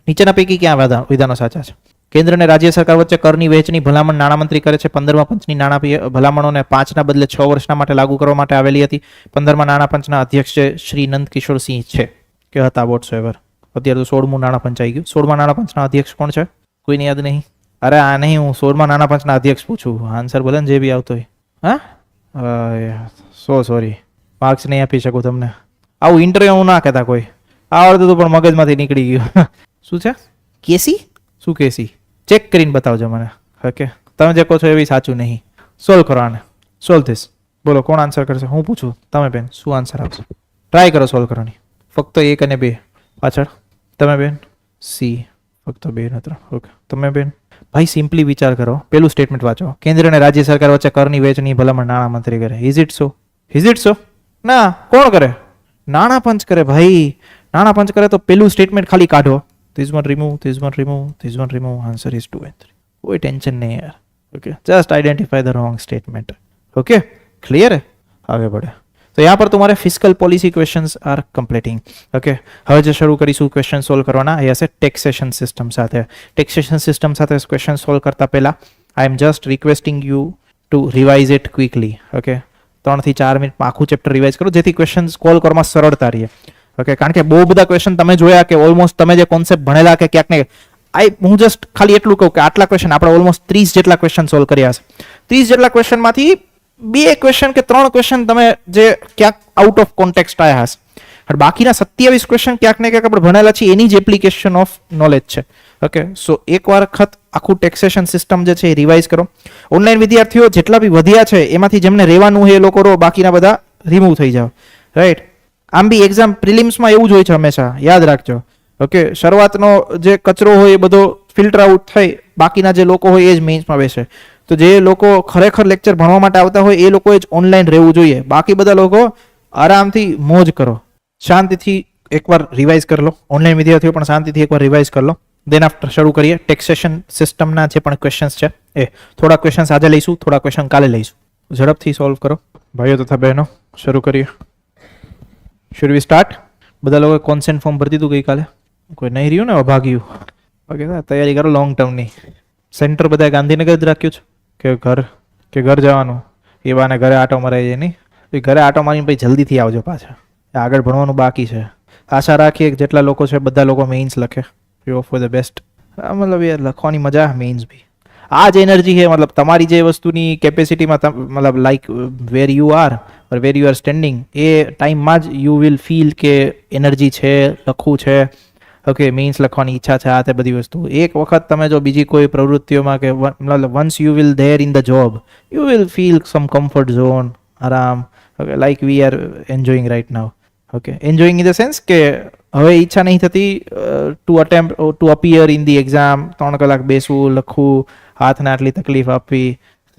નીચેના પૈકી ક્યાં વિધાનો સાચા છે? કેન્દ્ર અને રાજ્ય સરકાર વચ્ચે કરની વહેંચણી ભલામણ નાણામંત્રી કરે છે. 15મા પંચની નાણાં ભલામણોને 5ના બદલે 6 વર્ષના માટે લાગુ કરવા માટે આવેલી હતી. 15મા નાણાં પંચના અધ્યક્ષ શ્રી નંદકિશોર સિંહ છે કે હતા વોટસોએવર. અત્યારે તો 16મું નાણાં પંચ આવી ગયું. 16મા નાણાં પંચના અધ્યક્ષ કોણ છે? કોઈને યાદ નહીં? અરે આ નહીં, હું 16મા નાણાં પંચના અધ્યક્ષ પૂછું. આન્સર બોલે ને જે બી આવતો હોય. હા, સોરી, માર્ક્સ નહીં આપી શકું તમને. આવું ઇન્ટરવ્યુ ના કહેતા કોઈ. આવડતું હતું પણ મગજમાંથી નીકળી ગયું. શું છે? કેસી? શું કેસી? ચેક કરીને બતાવજો મને. ઓકે, તમે જે કહો છો એવી સાચું નહીં. સોલ્વ કરો આને. Solve this. બોલો કોણ આન્સર કરશે? હું પૂછું, તમે બેન શું આન્સર આવશે? ટ્રાય કરો સોલ્વ કરવાની. ફક્ત 1 અને 2 પાછળ. તમે બેન સી. ફક્ત 2 ને 3. ઓકે, તમે બેન ભાઈ સિમ્પલી વિચાર કરો. પેલું સ્ટેટમેન્ટ વાંચો. કેન્દ્ર અને રાજ્ય સરકાર વચ્ચે કરની વહેંચણી ભલામણ નાણામંત્રી કરે. Is it so? ના, કોણ કરે? નાણાં પંચ કરે. ભાઈ નાણાં પંચ કરે તો પેલું સ્ટેટમેન્ટ ખાલી કાઢો. This one remove. Answer is 2 and 3. કોઈ ટેન્શન નહીં યાર. Okay, just identify the wrong statement. Okay, clear હે? આગળ बढ़े. तो यहाँ पर तुम्हारे fiscal policy questions are completing. Okay, હવે જે શરૂ કરીશું ક્વેશ્ચન સોલ્વ કરવાના એ હશે ટેક્સેશન સિસ્ટમ સાથે. ટેક્સેશન સિસ્ટમ સાથે ક્વેશ્ચન સોલ્વ કરતા પહેલા I am just requesting you to revise it quickly. Okay, 3 થી 4 મિનિટમાં આખું ચેપ્ટર રિવાઇઝ કરો જેથી ક્વેશ્ચન સોલ્વ કરવામાં સરળતા રહે. ઓકે, કારણ કે બહુ બધા ક્વેશ્ચન તમે જોયા કે ઓલમોસ્ટ તમે જે કોન્સેપ્ટ ભણેલા કે ક્યાંક ને હું જસ્ટ ખાલી એટલું કહું કે આટલા ક્વેશ્ચન આપણે ઓલમોસ્ટ 30 જેટલા ક્વેશ્ચન સોલ્વ કર્યા છે. 30 જેટલા ક્વેશ્ચનમાંથી 2 ક્વેશ્ચન કે 3 ક્વેશ્ચન તમે જે ક્યાંક આઉટ ઓફ કોન્ટેક્સ્ટ આવ્યા હશે, અને બાકીના 27 ક્વેશ્ચન ક્યાંક ને ક્યાંક આપણે ભણેલા છે એની જ એપ્લિકેશન ઓફ નોલેજ છે. ઓકે, સો એકવાર વખત આખું ટેક્સેશન સિસ્ટમ જે છે એ રિવાઇઝ કરો. ઓનલાઈન વિદ્યાર્થીઓ જેટલા બી વધ્યા છે એમાંથી જેમને રહેવાનું હોય એ લોકો રહો, બાકીના બધા રિમૂવ થઈ જાવ. રાઈટ, આમ બી એક્ઝામ પ્રિલિમ્સમાં એવું જ હોય છે હંમેશા, યાદ રાખજો. ઓકે, શરૂઆતનો જે કચરો હોય એ બધો ફિલ્ટર આઉટ થઈ બાકીના જે લોકો હોય એ જ મેઇન્સમાં બેસે. તો જે લોકો ખરેખર લેક્ચર ભણવા માટે આવતા હોય એ લોકોએ જ ઓનલાઈન રહેવું જોઈએ. બાકી બધા લોકો આરામથી મોજ કરો, શાંતિથી એકવાર રિવાઇઝ કરી લો. ઓનલાઈન વિદ્યાર્થીઓ પણ શાંતિથી એકવાર રિવાઇઝ કરી લો. દેન આફ્ટર શરૂ કરીએ ટેક્સેશન સિસ્ટમના જે પણ ક્વેશ્ચન્સ છે એ. થોડા ક્વેશ્ચન્સ આજે લઈશું, થોડા ક્વેશ્ચન કાલે લઈશું. ઝડપથી સોલ્વ કરો ભાઈઓ તથા બહેનો. શરૂ કરીએ. Should we start? બધા લોકોએ કોન્સેન્ટ ફોર્મ ભરી દીધું ગઈકાલે? કોઈ નહીં રહ્યું ને અભાગ્યું? ઓકે, તૈયારી કરો લોંગ ટર્મની. સેન્ટર બધા ગાંધીનગર જ રાખ્યું છે કે ઘર જવાનું? એ બાને ઘરે આટો મરાઈ જાય નહીં? ઘરે આટો મારીને પછી જલ્દીથી આવજો પાછા, આગળ ભણવાનું બાકી છે. આશા રાખીએ કે જેટલા લોકો છે બધા લોકો મેઇન્સ લખે. You for the best. મતલબ યાર લખવાની મજા મેઇન્સ બી. આ જ એનર્જી છે, મતલબ તમારી જે વસ્તુની કેપેસિટીમાં મતલબ like where you are or where you are standing એ ટાઈમમાં જ યુ વિલ ફીલ કે એનર્જી છે, લખવું છે. ઓકે, મીન્સ લખવાની ઈચ્છા છે, આ તે બધી વસ્તુ. એક વખત તમે જો બીજી કોઈ પ્રવૃત્તિઓમાં કે મતલબ once you will there in the job you will feel some comfort zone, આરામ. Okay, like we are enjoying right now. Okay, enjoying in the sense કે હવે ઈચ્છા નહીં થતી to appear in the exam, 3 કલાક બેસવું, લખવું, હાથને આટલી તકલીફ આપવી,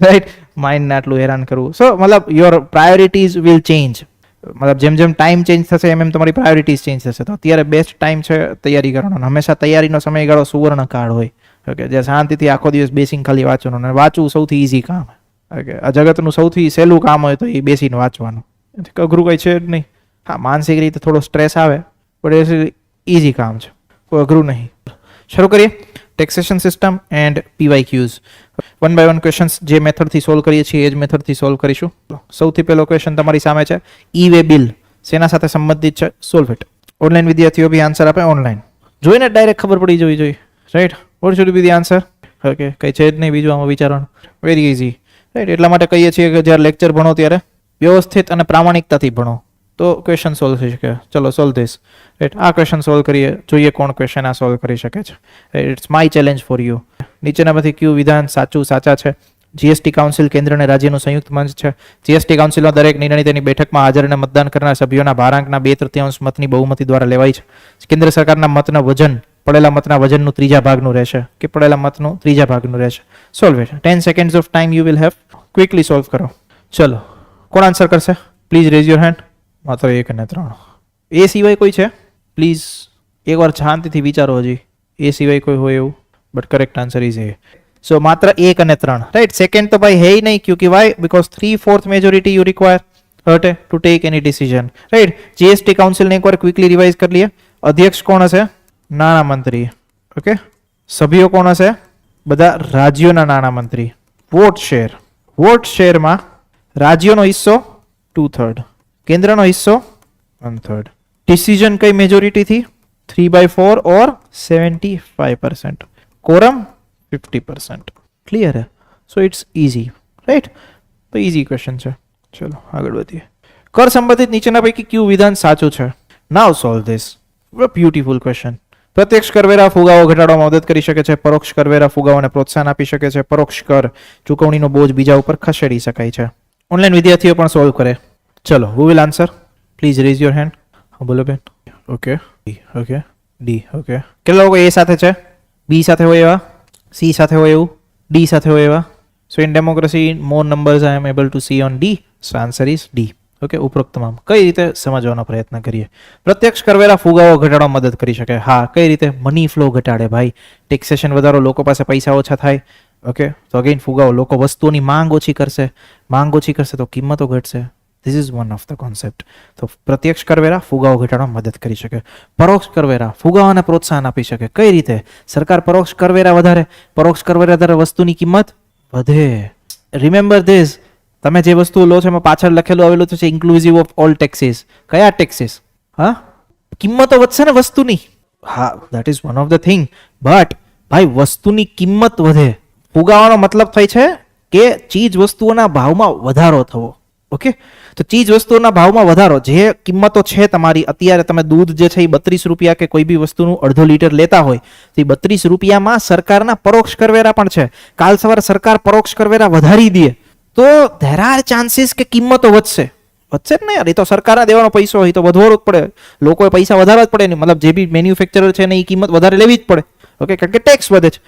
રાઈટ, માઇન્ડને આટલું હેરાન કરવું. સો મતલબ યોર પ્રાયોરિટીઝ વિલ ચેન્જ. મતલબ જેમ જેમ ટાઈમ ચેન્જ થશે એમ એમ તમારી પ્રાયોરિટીઝ ચેન્જ થશે. તો અત્યારે બેસ્ટ ટાઈમ છે તૈયારી કરવાનો. હંમેશા તૈયારીનો સમયગાળો સુવર્ણ કાળ હોય. ઓકે, જે શાંતિથી આખો દિવસ બેસીને ખાલી વાંચવાનું, અને વાંચવું સૌથી ઇઝી કામ. ઓકે, આ જગતનું સૌથી સહેલું કામ હોય તો એ બેસીને વાંચવાનું. અઘરું કંઈ છે જ નહીં. હા, માનસિક રીતે થોડો સ્ટ્રેસ આવે પણ એ ઇઝી કામ છે, કોઈ અઘરું નહીં. શરૂ કરીએ taxation system and PYQs. 1 by 1 questions જે મેથડથી સોલ્વ કરીએ છીએ એ જ મેથડથી સોલ્વ કરીશું. સૌથી પહેલો ક્વેશ્ચન તમારી સામે છે, ઈ-વે બિલ શેના સાથે સંબંધિત છે? Solve it. ઓનલાઈન વિદ્યાર્થીઓ બી આન્સર આપે ઓનલાઈન. જોઈને ડાયરેક્ટ ખબર પડી જવી જોઈએ. Right, vote should be the answer? Okay, કંઈ છે જ નહીં બીજું આમાં વિચારવાનું. Very easy. રાઈટ, એટલા માટે કહીએ છીએ કે જ્યારે લેક્ચર ભણો ત્યારે વ્યવસ્થિત અને પ્રામાણિકતાથી ભણો તો ક્વેશ્ચન સોલ્વ થઈ શકે. ચલો સોલ્વ ધીસ. રાઈટ, આ ક્વેશ્ચન સોલ્વ કરીએ, જોઈએ કોણ ક્વેશ્ચન આ સોલ્વ કરી શકે છે. It's my challenge for you. નીચેનામાંથી કયું વિધાન સાચા છે? જીએસટી કાઉન્સિલ કેન્દ્ર અને રાજ્યનું સંયુક્ત મંચ છે. જીએસટી કાઉન્સિલનો દરેક નિર્ણય તેની બેઠકમાં હાજર અને મતદાન કરનાર સભ્યોના ભારાંકના 2/3 મતની બહુમતી દ્વારા લેવાય છે. કેન્દ્ર સરકારના મતના વજન પડેલા મતના વજનનું 3જા ભાગનું રહેશે કે પડેલા મતનું 3જા ભાગનું રહેશે. Solve it. 10 seconds of time you will have. Quickly solve કરો. ચલો, કોણ આન્સર કરશે? Please rays your hand. માત્ર 1 અને 3. એ સિવાય કોઈ છે? પ્લીઝ એકવાર શાંતિથી વિચારો. હજી એ સિવાય કોઈ હોય એવું? બટ કરેક્ટ આન્સર ઇઝ એ. સો માત્ર 1 અને 3. રાઈટ, સેકન્ડ તો ભાઈ હે ही नहीं. क्योंकि why? Because 3/4 majority you require हटे to take any decision. Right, GST council ने एक बार क्विकली रिवाइज कर लिया. अध्यक्ष कोण हशे? नाणामंत्री. ओके, सभ्यो कोण हशे? બધા રાજ્યોના નાણામંત્રી. વોટ શેરમાં રાજ્યોનો હિસ્સો 2/3, કેન્દ્રનો હિસ્સો 1/3. ડિસિઝન કઈ મેજોરિટીથી? 3/4 ઓર 75%. કોરમ 50%. ક્લિયર હે? So it's easy. રાઈટ, તો ઇઝી ક્વેશ્ચન છે. ચલો આગળ વધીએ. કર સંબંધિત નીચેના પૈકી કયું વિધાન સાચું છે? નાઉ સોલ્વ ધીસ. Beautiful question. પ્રત્યક્ષ કરવેરા ફુગાવો ઘટાડવામાં મદદ કરી શકે છે. પરોક્ષ કરવેરા ફુગાવાને પ્રોત્સાહન આપી શકે છે. પરોક્ષ કર ચૂકવણીનો બોજ બીજા ઉપર ખસેડી શકાય છે. ઓનલાઈન વિદ્યાર્થીઓ પણ સોલ્વ કરે. ચલો, હુ will answer? Please rays your hand. હા બોલો બેન. Okay, okay, D. ઓકે, કેટલા લોકો એ સાથે છે? બી સાથે હોય એવા? સી સાથે હોય એવું? ડી સાથે હોય એવા? So in democracy more numbers I am able to see on D. So answer is D. Okay, ઉપરોક્ત તમામ કઈ રીતે સમજવાનો પ્રયત્ન કરીએ. પ્રત્યક્ષ કરવેરા ફુગાવો ઘટાડવામાં મદદ કરી શકે. હા, કઈ રીતે? મની ફ્લો ઘટાડે ભાઈ. ટેક્સેશન વધારો, લોકો પાસે પૈસા ઓછા થાય. ઓકે, તો અગેન ફુગાવો, લોકો વસ્તુઓની માંગ ઓછી કરશે. માંગ ઓછી કરશે તો કિંમતો ઘટશે. This is one of the concept. તો પ્રત્યક્ષ કરવેરા ફુગાવો ઘટાડવામાં મદદ કરી શકે. પરોક્ષ કરવેરા ફુગાવાને પ્રોત્સાહન આપી શકે. કઈ રીતે? સરકાર પરોક્ષ કરવેરા વધારે, પરોક્ષ કરવેરા વધારે, વસ્તુની કિંમત વધે. રિમેમ્બર ધીસ, તમે જે વસ્તુ લો છો એમાં પાછળ લખેલું આવેલું છે ઇન્ક્લુઝિવ ઓફ ઓલ ટેક્સીસ. કયા ટેક્સીસ? હા, કિંમતો વધશે ને વસ્તુની. હા, that is one of the thing. But ભાઈ વસ્તુની કિંમત વધે. ફુગાવાનો મતલબ થાય છે કે ચીજ વસ્તુઓના ભાવમાં વધારો થવો. ઓકે, તો ચીજ વસ્તુઓના ભાવમાં વધારો, જે કિંમતો છે તમારી અત્યારે, તમે દૂધ જે છે એ 32 રૂપિયા કે કોઈ બી વસ્તુનું અડધો લીટર લેતા હોય તો એ 32 રૂપિયામાં સરકારના પરોક્ષ કરવેરા પણ છે. કાલ સવારે સરકાર પરોક્ષ કરવેરા વધારી દે તો ધેર આર ચાન્સીસ કે કિંમતો વધશે. વધશે જ ને યાર, એ તો સરકારના દેવાનો પૈસો હોય તો વધવો જ પડે. લોકોએ પૈસા વધારવા જ પડે ને, મતલબ જે બી મેન્યુફેક્ચરર છે ને એ કિંમત વધારે લેવી જ પડે. ઓકે, કારણ કે ટેક્સ વધે છે.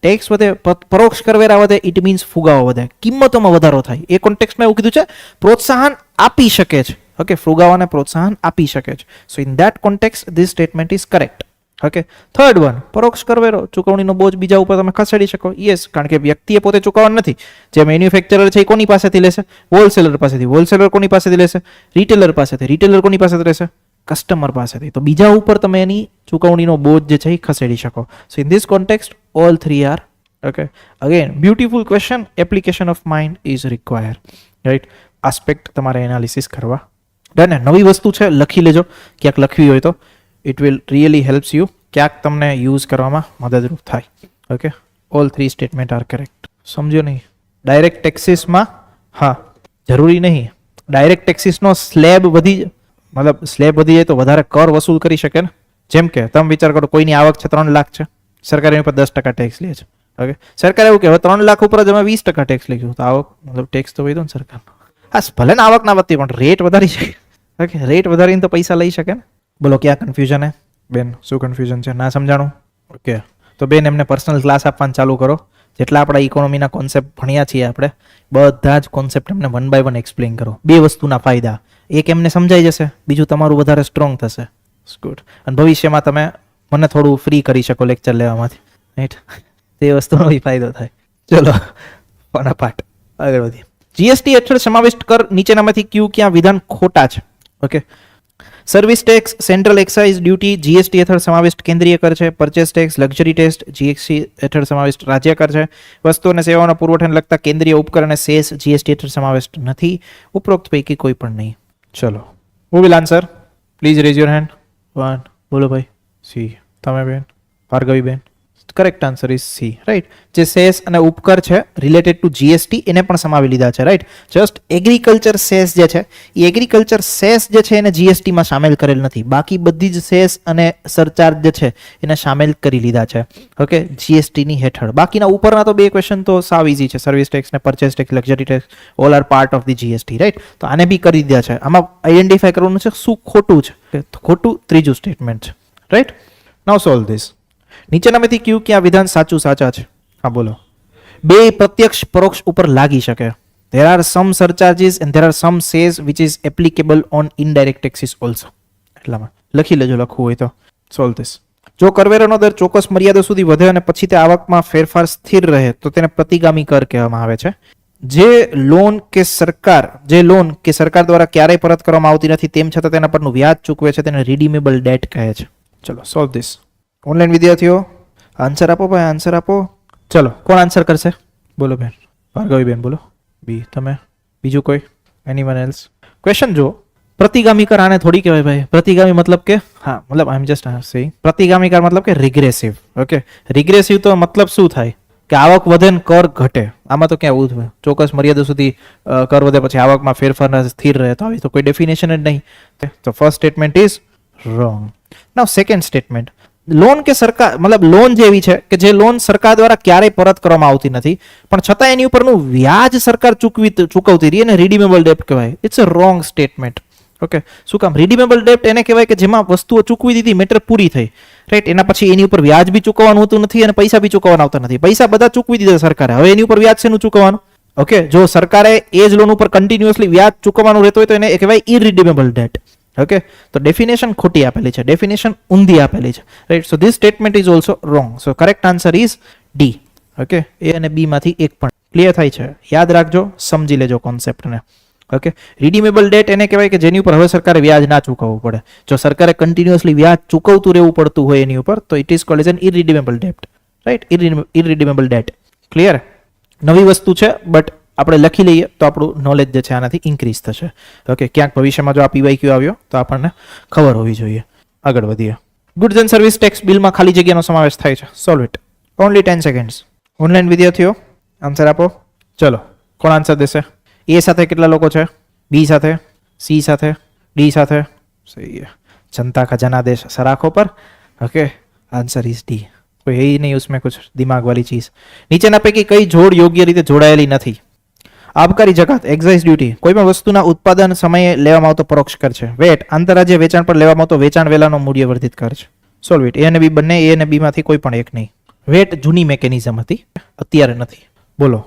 ટેક્સ વધે, પરોક્ષ કરવેરા વધે, ઇટ મીન્સ ફુગાવો વધે, કિંમતોમાં વધારો થાય. એ કોન્ટેક્સ્ટમાં એવું કીધું છે પ્રોત્સાહન આપી શકે છે. ઓકે, ફુગાવાને પ્રોત્સાહન આપી શકે છે. સો in that context this statement is correct. Okay, third one, પરોક્ષ કરવેરો ચૂકવણીનો બોજ બીજા ઉપર તમે ખસેડી શકો. યસ, કારણ કે વ્યક્તિએ પોતે ચૂકવવાનું નથી. જે મેન્યુફેક્ચરર છે એ કોની પાસેથી લેશે? હોલસેલર પાસેથી. હોલસેલર કોની પાસેથી લેશે? રિટેલર પાસેથી. રિટેલર કોની પાસેથી લેશે? કસ્ટમર પાસેથી. તો બીજા ઉપર તમે એની ચૂકવણીનો બોજ જે છે એ ખસેડી શકો. So in this context all three are okay. Again beautiful question, application of mind is require. Right, aspect તમારે એનાલિસિસ કરવા. ડન. નવી વસ્તુ છે, લખી લેજો ક્યાંક લખવી હોય તો. It will really helps you, ક્યાંક તમને યુઝ કરવામાં મદદરૂપ થાય. Okay, all three statement are correct. સમજો નહીં? ડાયરેક્ટ ટેક્સીસમાં હા જરૂરી નહીં. ડાયરેક્ટ ટેક્સીસનો સ્લેબ વધી, મતલબ સ્લેબ વધી જાય તો વધારે કર વસૂલ કરી શકે ને. જેમ કે તમે વિચાર કરો કોઈની આવક છે 3 લાખ છે, સરકાર એની પર 10% ટેક્સ લે છે. ઓકે, સરકાર એવું કે હવે 3 લાખ ઉપર જ અમે 20% ટેક્સ લઈશું, તો આવક મતલબ ટેક્સ તો વધ્યો ને સરકારનો. હા, ભલે ને આવક ના વધતી પણ રેટ વધારી શકે. ઓકે, રેટ વધારીને તો પૈસા લઈ શકે ને. બોલો ક્યાં કન્ફ્યુઝન હે બેન? શું કન્ફ્યુઝન છે? ના સમજાણું? ઓકે, તો બેન એમને પર્સનલ ક્લાસ આપવાનું ચાલુ કરો. જેટલા આપણા ઇકોનોમીના કોન્સેપ્ટ ભણ્યા છીએ આપણે, બધા જ કોન્સેપ્ટ એમને 1 by 1 એક્સપ્લેન કરો. બે વસ્તુના ફાયદા, એક એમને સમજાઈ જશે, બીજું તમારું વધારે સ્ટ્રોંગ થશે. ગુડ. અને ભવિષ્યમાં તમે મને થોડું ફ્રી કરી શકો લેક્ચર લેવામાંથી. રાઈટ, તે વસ્તુનો બી ફાયદો થાય. ચલો પાઠ આગળ વધીએ. જીએસટી હેઠળ સમાવિષ્ટ કર નીચેનામાંથી ક્યાં વિધાન ખોટા છે? Okay, service tax, central excise duty GST હેઠળ સમાવિષ્ટ કેન્દ્રીય કર છે. Purchase tax, luxury tax GST હેઠળ સમાવિષ્ટ રાજ્ય કર છે. વસ્તુ અને સેવાઓના પુરવઠાને લગતા કેન્દ્રીય ઉપકર અને સેસ જીએસટી હેઠળ સમાવિષ્ટ નથી. ઉપરોક્ત પૈકી કોઈ પણ નહીં. ચલો, હુ will answer? Please rays your hand. 1. બોલો ભાઈ. સી. તમે બેન? ભાર્ગવી બેન? Correct answer is C. Right, જે સેસ અને ઉપકર છે રિલેટેડ ટુ જીએસટી એને પણ સમાવી લીધા છે. રાઈટ, જસ્ટ એગ્રીકલ્ચર સેસ જે છે એ એગ્રીકલ્ચર સેસ જે છે એને જીએસટીમાં સામેલ કરેલ નથી. બાકી બધી જ સેસ અને સરચાર્જ જે છે એને સામેલ કરી લીધા છે. ઓકે, જીએસટીની હેઠળ. બાકીના ઉપરના તો બે ક્વેશ્ચન તો સાવ ઇઝી છે. સર્વિસ ટેક્સ ને purchase tax, luxury tax, all are part of the GST. Right, તો આને બી કરી દીધા છે. આમાં આઈડેન્ટિફાય કરવાનું છે શું ખોટું છે. ખોટું ત્રીજું સ્ટેટમેન્ટ છે. Right, now solve this. નીચેનામાંથી ક્યાં વિધાન સાચા છે? હા બોલો. બે પ્રત્યક્ષ પરોક્ષ ઉપર લાગી શકે. there are some surcharges and there are some cess which is applicable on indirect taxes also. એટલામાં લખી લેજો, લખવું હોય તો. Solve this. જો કરવેરાનો દર ચોક્કસ મર્યાદા સુધી વધે અને પછી તે આવકમાં ફેરફાર સ્થિર રહે તો તેને પ્રતિગામી કર કહેવામાં આવે છે. જે લોન કે સરકાર દ્વારા ક્યારેય પરત કરવામાં આવતી નથી તેમ છતાં તેના પરનું વ્યાજ ચૂકવે છે તેને રિડીમેબલ ડેટ કહે છે. ચલો સોલ્વ ધીસ. ઓનલાઈન વિદ્યાર્થીઓ આન્સર આપો ભાઈ, આન્સર આપો. ચલો, કોણ આન્સર કરશે? બોલો બેન. ભાર્ગવી બેન બોલો. બી. તમે? બીજું કોઈ? Anyone else? ક્વેશ્ચન જો, પ્રતિગામી કર આને થોડી કહેવાય ભાઈ. પ્રતિગામી મતલબ કે હા, મતલબ આઈ એમ જસ્ટ સેઇંગ પ્રતિગામી કર મતલબ કે રિગ્રેસિવ. ઓકે, રિગ્રેસિવ તો મતલબ શું થાય કે આવક વધે ને કર ઘટે. આમાં તો ક્યાં એવું ચોક્કસ મર્યાદા સુધી કર વધે પછી આવકમાં ફેરફાર સ્થિર રહે તો આવી તો કોઈ ડેફિનેશન જ નહીં. તો first statement is wrong. Now second statement. Loan કે સરકાર મતલબ લોન જેવી છે કે જે લોન સરકાર દ્વારા ક્યારેય પરત કરવામાં આવતી નથી પણ છતાં એની ઉપરનું વ્યાજ સરકાર ચૂકવતી રહી અને રિડીમેબલ ડેપ્ટ કહેવાય. It's a wrong statement. Okay, શું કામ? રિડીમેબલ ડેપ્ટ એને કહેવાય કે જેમાં વસ્તુઓ ચૂકવી દીધી, મેટર પૂરી થઈ. રાઈટ, એના પછી એની ઉપર વ્યાજ બી ચૂકવવાનું હોતું નથી અને પૈસા બી ચૂકવવાના આવતા નથી. પૈસા બધા ચૂકવી દીધા સરકારે, હવે એની ઉપર વ્યાજ શેનું ચૂકવવાનું? ઓકે, જો સરકારે એ જ લોન ઉપર કન્ટિન્યુઅસલી વ્યાજ ચૂકવવાનું રહેતું હોય તો એને કહેવાય ઇરિડીમેબલ ડેટ. ઓકે, તો ડેફિનેશન ખોટી આપેલી છે, ડેફિનેશન ઊંધી આપેલી છે. Right, so this statement is also wrong. So correct answer is D. Okay, A અને બી માંથી એક પણ. ક્લિયર થાય છે? યાદ રાખજો, સમજી લેજો કોન્સેપ્ટને. ઓકે, રિડીમેબલ ડેટ એને કહેવાય કે જેની ઉપર હવે સરકારે વ્યાજ ના ચૂકવવું પડે. જો સરકારે કન્ટિન્યુઅસલી વ્યાજ ચૂકવતું રહેવું પડતું હોય એની ઉપર તો it is called as an irredeemable debt, right? Irredeemable debt. Clear? નવી વસ્તુ છે બટ આપણે લખી લઈએ તો આપણું નોલેજ જે છે આનાથી ઇન્ક્રીઝ થશે. ઓકે, ક્યાંક ભવિષ્યમાં જો આ PYQ આવ્યો તો આપણને ખબર હોવી જોઈએ. આગળ વધીએ. ગુડ્સ એન્ડ સર્વિસ ટેક્સ બિલમાં ખાલી જગ્યાનો સમાવેશ થાય છે. Solve it. Only 10 seconds. Online વિદ્યાર્થીઓ આન્સર આપો. ચલો, કોણ આન્સર દેશે? એ સાથે કેટલા લોકો છે? બી સાથે, સી સાથે, ડી સાથે? સહી है. जनता का जनादेश सराखों पर. Okay, answer is D. कोई है ही नहीं उसमें कुछ दिमाग वाली चीज. નીચેના પૈકી કઈ જોડ યોગ્ય રીતે જોડાયેલી નથી? આબકારી જકાત, એક્સાઇઝ ડ્યુટી, કોઈ પણ વસ્તુના ઉત્પાદન સમયે લેવામાં આવતો પરોક્ષ કર છે. વેટ, આંતરરાજ્ય વેચાણ પર લેવામાં આવતો વેચાણ વેલાનો મૂલ્ય વર્ધિત કર છે. Solve it. એ અને બી બંને, એ અને બી માંથી કોઈ પણ એક નહીં. વેટ જૂની મેકેનિઝમ હતી, અત્યારે નથી. બોલો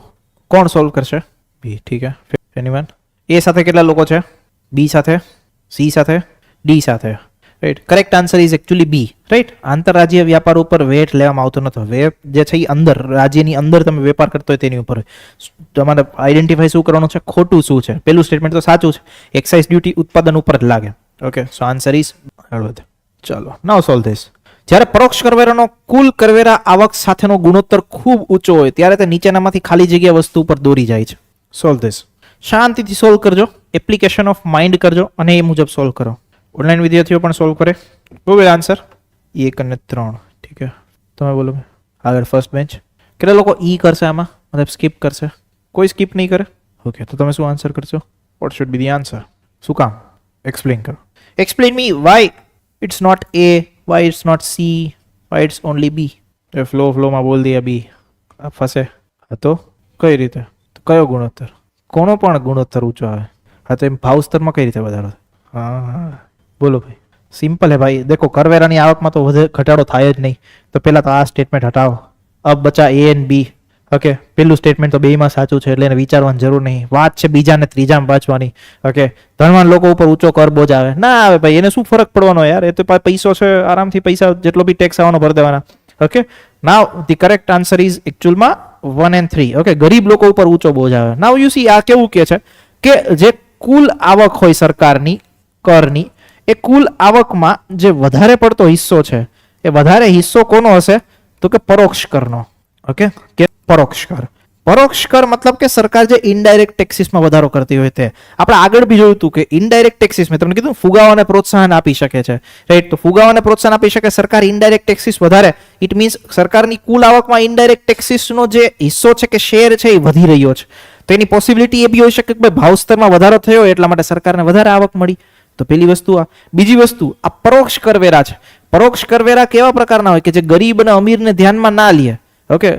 કોણ સોલ્વ કરશે? બી. ઠીક હે. એનીવન? એ સાથે કેટલા લોકો છે? બી સાથે, સી સાથે, ડી સાથે. Right, correct answer is actually B. Right, આંતરરાજ્ય વ્યાપાર ઉપર વેટ લેવામાં આવતો નતો. વેટ જે છે એ અંદર રાજ્યની અંદર તમે વેપાર કરતો હોય તેની ઉપર તમારે આઈડેન્ટિફાઈ શું કરવાનું છે, ખોટું શું છે. પેલું સ્ટેટમેન્ટ તો સાચું છે, એક્સાઇઝ ડ્યુટી ઉત્પાદન ઉપર જ લાગે. Okay, so answer is Halvad. ચલો, નાઉ સોલ્વ ધીસ. જ્યારે પરોક્ષ કરવેરાનો કુલ કરવેરા આવક સાથેનો ગુણોત્તર ખૂબ ઊંચો હોય ત્યારે તે નીચેનામાંથી ખાલી જગ્યા વસ્તુ ઉપર દોરી જાય છે. Solve this. શાંતિથી સોલ્વ કરજો, એપ્લિકેશન ઓફ માઇન્ડ કરજો અને એ મુજબ સોલ્વ કરો. ઓનલાઈન વિદ્યાર્થીઓ પણ સોલ્વ કરે. બોલો આન્સર. 1 અને 3. ઠીક છે, તમે બોલો. આગળ ફર્સ્ટ બેન્ચ. કેટલા લોકો ઈ કરશે આમાં, મતલબ સ્કીપ કરશે? કોઈ સ્કીપ નહીં કરે. ઓકે, તો તમે શું આન્સર કરશો? What should be the answer? શું કામ? એક્સપ્લેન કરો. Explain me why it's not A, why it's not C, why it's only B. એ ફ્લોમાં બોલ દિયા બી. આ ફસે. હા તો કઈ રીતે? તો કયો ગુણોત્તર? કોનો પણ ગુણોત્તર ઊંચો આવે? હા તો એમ ભાવ સ્તરમાં કઈ રીતે વધારો? હા બોલો ભાઈ. સિમ્પલ હે ભાઈ. દેખો, કરવેરાની આવકમાં તો ઘટાડો થાય જ નહીં. તો પહેલા તો આ સ્ટેટમેન્ટ હટાવો. અબ બચા એ એન્ડ બી. ઓકે, પેલું સ્ટેટમેન્ટ તો બેમાં સાચું છે એટલે એને વિચારવાની જરૂર નહીં. વાત છે બીજા ને ત્રીજામાં પાછવાની. ઓકે, ધનવાન લોકો ઉપર ઊંચો કર બોજ આવે ના આવે ભાઈ, એને શું ફરક પડવાનો યાર? એ તો પૈસો છે, આરામથી પૈસા જેટલો બી ટેક્સ આવવાનો ભરી દેવાના. Okay, now the correct answer is એકચ્યુઅલમાં 1 and 3. ઓકે, ગરીબ લોકો ઉપર ઊંચો બોજ આવે. નાવ યુ સી, આ કેવું કે છે કે જે કુલ આવક હોય સરકારની કરની, એ કુલ આવકમાં જે વધારે પડતો હિસ્સો છે એ વધારે હિસ્સો કોનો હશે? તો કે પરોક્ષ કરનો. ઓકે, કે પરોક્ષ કર. પરોક્ષ કર મતલબ કે સરકાર જે ઇનડાયરેક્ટ ટેક્સીસમાં વધારો કરતી હોય તે. આપણે આગળ બી જોયું હતું કે ઇનડાયરેક્ટ ટેક્સીસ, મેં તમને કીધું ફુગાવાને પ્રોત્સાહન આપી શકે છે. રાઈટ, તો ફુગાવાને પ્રોત્સાહન આપી શકે સરકાર, ઇનડાયરેક્ટ ટેક્સીસ વધારે. ઇટ મીન્સ સરકારની કુલ આવકમાં ઇનડાયરેક્ટ ટેક્સીસનો જે હિસ્સો છે કે શેર છે એ વધી રહ્યો છે. તો એની પોસિબિલિટી એ બી હોઈ શકે કે ભાઈ ભાવ સ્તરમાં વધારો થયો એટલા માટે સરકારને વધારે આવક મળી. તો પેલી વસ્તુ આ. બીજી વસ્તુ આ પરોક્ષ કરવેરા છે. પરોક્ષ કરવેરા કેવા પ્રકારના હોય કે જે ગરીબ અને અમીરને ધ્યાનમાં ના લે. ઓકે,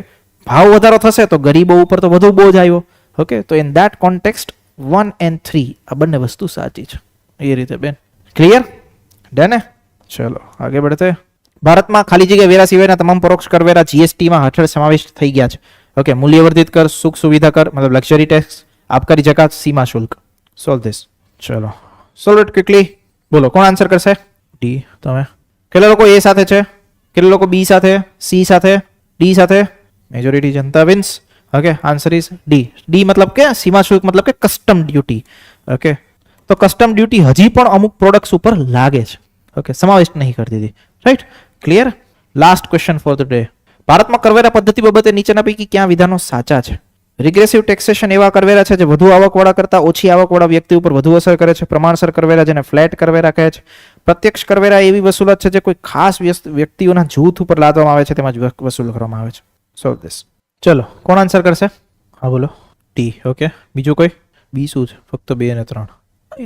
ભાવ વધારો થશે તો ગરીબો ઉપર તો વધુ બોજ આવ્યો. ઓકે, તો ઇન ધેટ કોન્ટેક્સ્ટ 1 and 3 આ બંને વસ્તુ સાચી છે. એ રીતે બેન. ક્લિયર? ડન હે? ચલો આગે બઢતે. ભારતમાં ખાલી જગ્યા વેરા સિવાયના તમામ પરોક્ષ કરવેરા જીએસટીમાં હેઠળ સમાવિષ્ટ થઈ ગયા છે. ઓકે, મૂલ્યવર્ધિત કર, સુખ સુવિધા કર મતલબ લક્ઝરી ટેક્સ, આબકારી જકાત, સીમા શુલ્ક. Solve this. ચલો સોલ્વ ઇટ ક્વિકલી. બોલો કોણ આન્સર કરશે? ડી. તમે કેટલા લોકો એ સાથે છે? કેટલા લોકો બી સાથે, સી સાથે, ડી સાથે? Majority Janata wins. Okay, answer is D. D મતલબ કે સીમા શુલ્ક મતલબ કે કસ્ટમ ડ્યુટી. ઓકે, તો કસ્ટમ ડ્યુટી હજી પણ અમુક પ્રોડક્ટ્સ ઉપર લાગે છે. ઓકે, સમાવિષ્ટ નહીં કરી દીધી. Right, clear? Last question for the day. ભારતમાં કરવેરા પદ્ધતિ બાબતે નીચેના પૈકી ક્યાં વિધાનો સાચા છે? રિગ્રેસિવ ટેક્સેશન એવા કરવેરા છે જે વધુ આવકવાળા કરતા ઓછી આવકવાળા વ્યક્તિ ઉપર વધુ અસર કરે છે. પ્રમાણસર કરવેરા જેને ફ્લેટ કરવેરા કહે છે. પ્રત્યક્ષ કરવેરા એવી વસૂલાત છે જે કોઈ ખાસ વ્યક્તિઓના જૂથ ઉપર લાદવામાં આવે છે, તેમાં જ વસૂલ કરવામાં આવે છે. Solve this. ચલો કોણ આન્સર કરશે? હા બોલો. ટી. ઓકે, બીજું કોઈ? બી શું છે? ફક્ત 2 અને 3.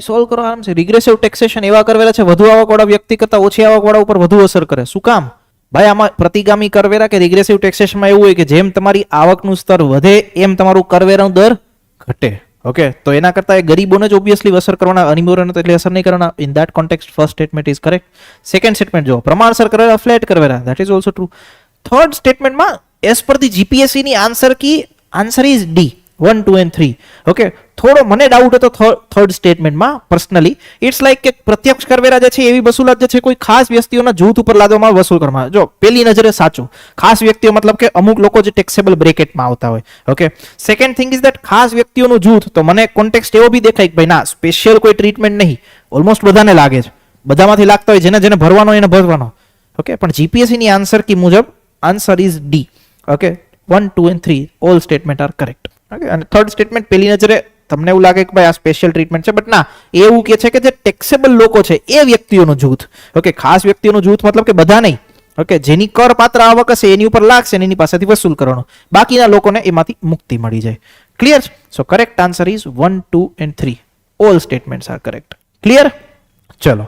સોલ્વ કરો આરામ છે. રિગ્રેસિવ ટેક્સેશન એવા કરવેરા છે વધુ આવકવાળા વ્યક્તિ કરતા ઓછી આવકવાળા ઉપર વધુ અસર કરે. શું કામ? ભાઈ આમાં પ્રતિગામી કરવેરા કે રિગ્રેસિવ ટેક્સેશનમાં એવું હોય કે જેમ તમારી આવકનું સ્તર વધે એમ તમારું કરવેરાનો દર ઘટે. ઓકે, તો એના કરતા એ ગરીબોને જ ઓબ્વિયસલી અસર કરવાના, અનિવાર્ય એટલે અસર નહીં કરવાના. In that context first statement is correct. Second statement જો પ્રમાણસર કરવેરા, ફ્લેટ કરવેરા, that is also true. Third સ્ટેટમેન્ટમાં એઝ પર ધી જીપીએસસી ની answer is D. 1, 2 and 3. Okay, થોડો મને ડાઉટ હતો થર્ડ સ્ટેટમેન્ટમાં પર્સનલી. ઇટ્સ લાઈક કે પ્રત્યક્ષ કરવેરા જે છે એવી વસૂલાત જે છે કોઈ ખાસ વ્યક્તિઓના જૂથ ઉપર લાદવામાં વસૂલ કરવામાં આવે. જો પેલી નજરે સાચું, ખાસ વ્યક્તિઓ મતલબ કે અમુક લોકો જે ટેક્સેબલ બ્રેકેટમાં આવતા હોય. Okay, second thing is that ખાસ વ્યક્તિઓનું જૂથ, તો મને કોન્ટેક્સ્ટ એવો બી દેખાય કે ભાઈ ના સ્પેશિયલ કોઈ ટ્રીટમેન્ટ નહીં, ઓલમોસ્ટ બધાને લાગે છે, બધામાંથી લાગતા હોય, જેને જેને ભરવાનો એને ભરવાનો. ઓકે, પણ જીપીએસસી ની આન્સર કી મુજબ answer is D. Okay, 1, 2 and 3 all statement are correct. Okay, અને થર્ડ સ્ટેટમેન્ટ પેલી નજરે તમને એવું લાગે કે ભાઈ આ સ્પેશિયલ ટ્રીટમેન્ટ છે, બટ ના, એ એવું કે છે કે જે ટેક્સેબલ લોકો છે એ વ્યક્તિઓનું જૂથ. ઓકે, ખાસ વ્યક્તિઓનું જૂથ મતલબ કે બધા નહીં. ઓકે, જેની કરપાત્ર આવક હશે એની ઉપર લાગશે અને એની પાસેથી વસૂલ કરવાનો, બાકીના લોકોને એમાંથી મુક્તિ મળી જાય. Clear? So correct answer is 1, 2 and 3 all statements are correct. Clear? ચલો,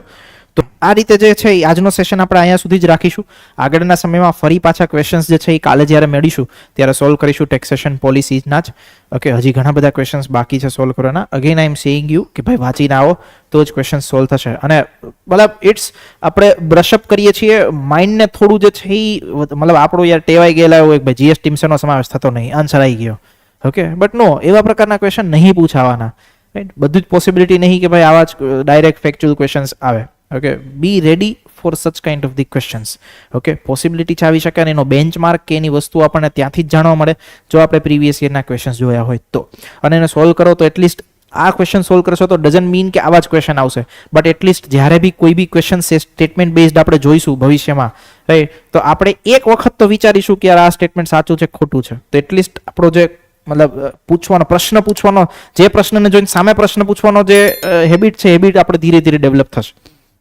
તો આ રીતે જે છે એ આજનો સેશન આપણે અહીંયા સુધી જ રાખીશું. આગળના સમયમાં ફરી પાછા ક્વેશ્ચન્સ જે છે એ કાલે જ્યારે મળીશું ત્યારે સોલ્વ કરીશું ટેક્સેશન પોલિસીના જ. ઓકે, હજી ઘણા બધા ક્વેશ્ચન્સ બાકી છે સોલ્વ કરવાના. Again I am saying you કે ભાઈ વાંચીને આવો તો જ ક્વેશ્ચન સોલ્વ થશે. અને મતલબ ઇટ્સ આપણે બ્રશઅપ કરીએ છીએ માઇન્ડને થોડું જે છે એ મતલબ આપણું યાર ટેવાઈ ગયેલા હોય કે ભાઈ જીએસ ટીમ્સનો સમાવેશ થતો નહીં, આન્સર આવી ગયો. ઓકે, બટ નો, એવા પ્રકારના ક્વેશ્ચન નહીં પૂછાવાના. રાઈટ, બધું જ પોસિબિલિટી નહીં કે ભાઈ આવા જ ડાયરેક્ટ ફેક્ચ્યુઅલ ક્વેશ્ચન્સ આવે. Okay, be ready for such kind of the questions. Okay, possibility આવી શકે અને એનો બેન્ચમાર્ક કે એની વસ્તુ આપણને ત્યાંથી જ જાણવા મળે જો આપણે પ્રીવિયસ યરના ક્વેશ્ચન્સ જોયા હોય તો. અને એને સોલ્વ કરો તો એટલીસ્ટ આ ક્વેશ્ચન સોલ્વ કરશો તો ડઝન્ટ મીન કે આવા જ ક્વેશ્ચન આવશે, બટ એટલીસ્ટ જ્યારે બી કોઈ બી ક્વેશ્ચન સ્ટેટમેન્ટ બેઝડ આપણે જોઈશું ભવિષ્યમાં, રાઈટ, તો આપણે એક વખત તો વિચારીશું કે યાર આ સ્ટેટમેન્ટ સાચું છે ખોટું છે. તો એટલીસ્ટ આપણો જે મતલબ પૂછવાનો પ્રશ્ન પૂછવાનો, જે પ્રશ્નને જોઈને સામે પ્રશ્ન પૂછવાનો જે હેબિટ છે, હેબિટ આપણે ધીરે ધીરે ડેવલપ થશે.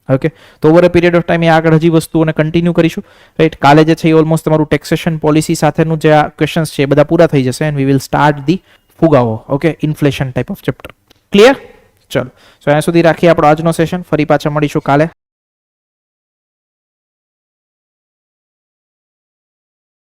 ઓકે, તો over a period of time એ આગળ હજી વસ્તુઓને કન્ટિન્યુ કરીશું. રાઈટ, કાલે જે છે એ ઓલમોસ્ટ તમારું ટેક્સેશન પોલિસી સાથેનું જે આ ક્વેશ્ચન્સ છે એ બધા પૂરા થઈ જશે and we will start the ફુગાવો. Okay, inflation type of chapter. Clear? ચલો, સો અહીંયા સુધી રાખીએ આપણો આજનો સેશન. ફરી પાછા મળીશું કાલે.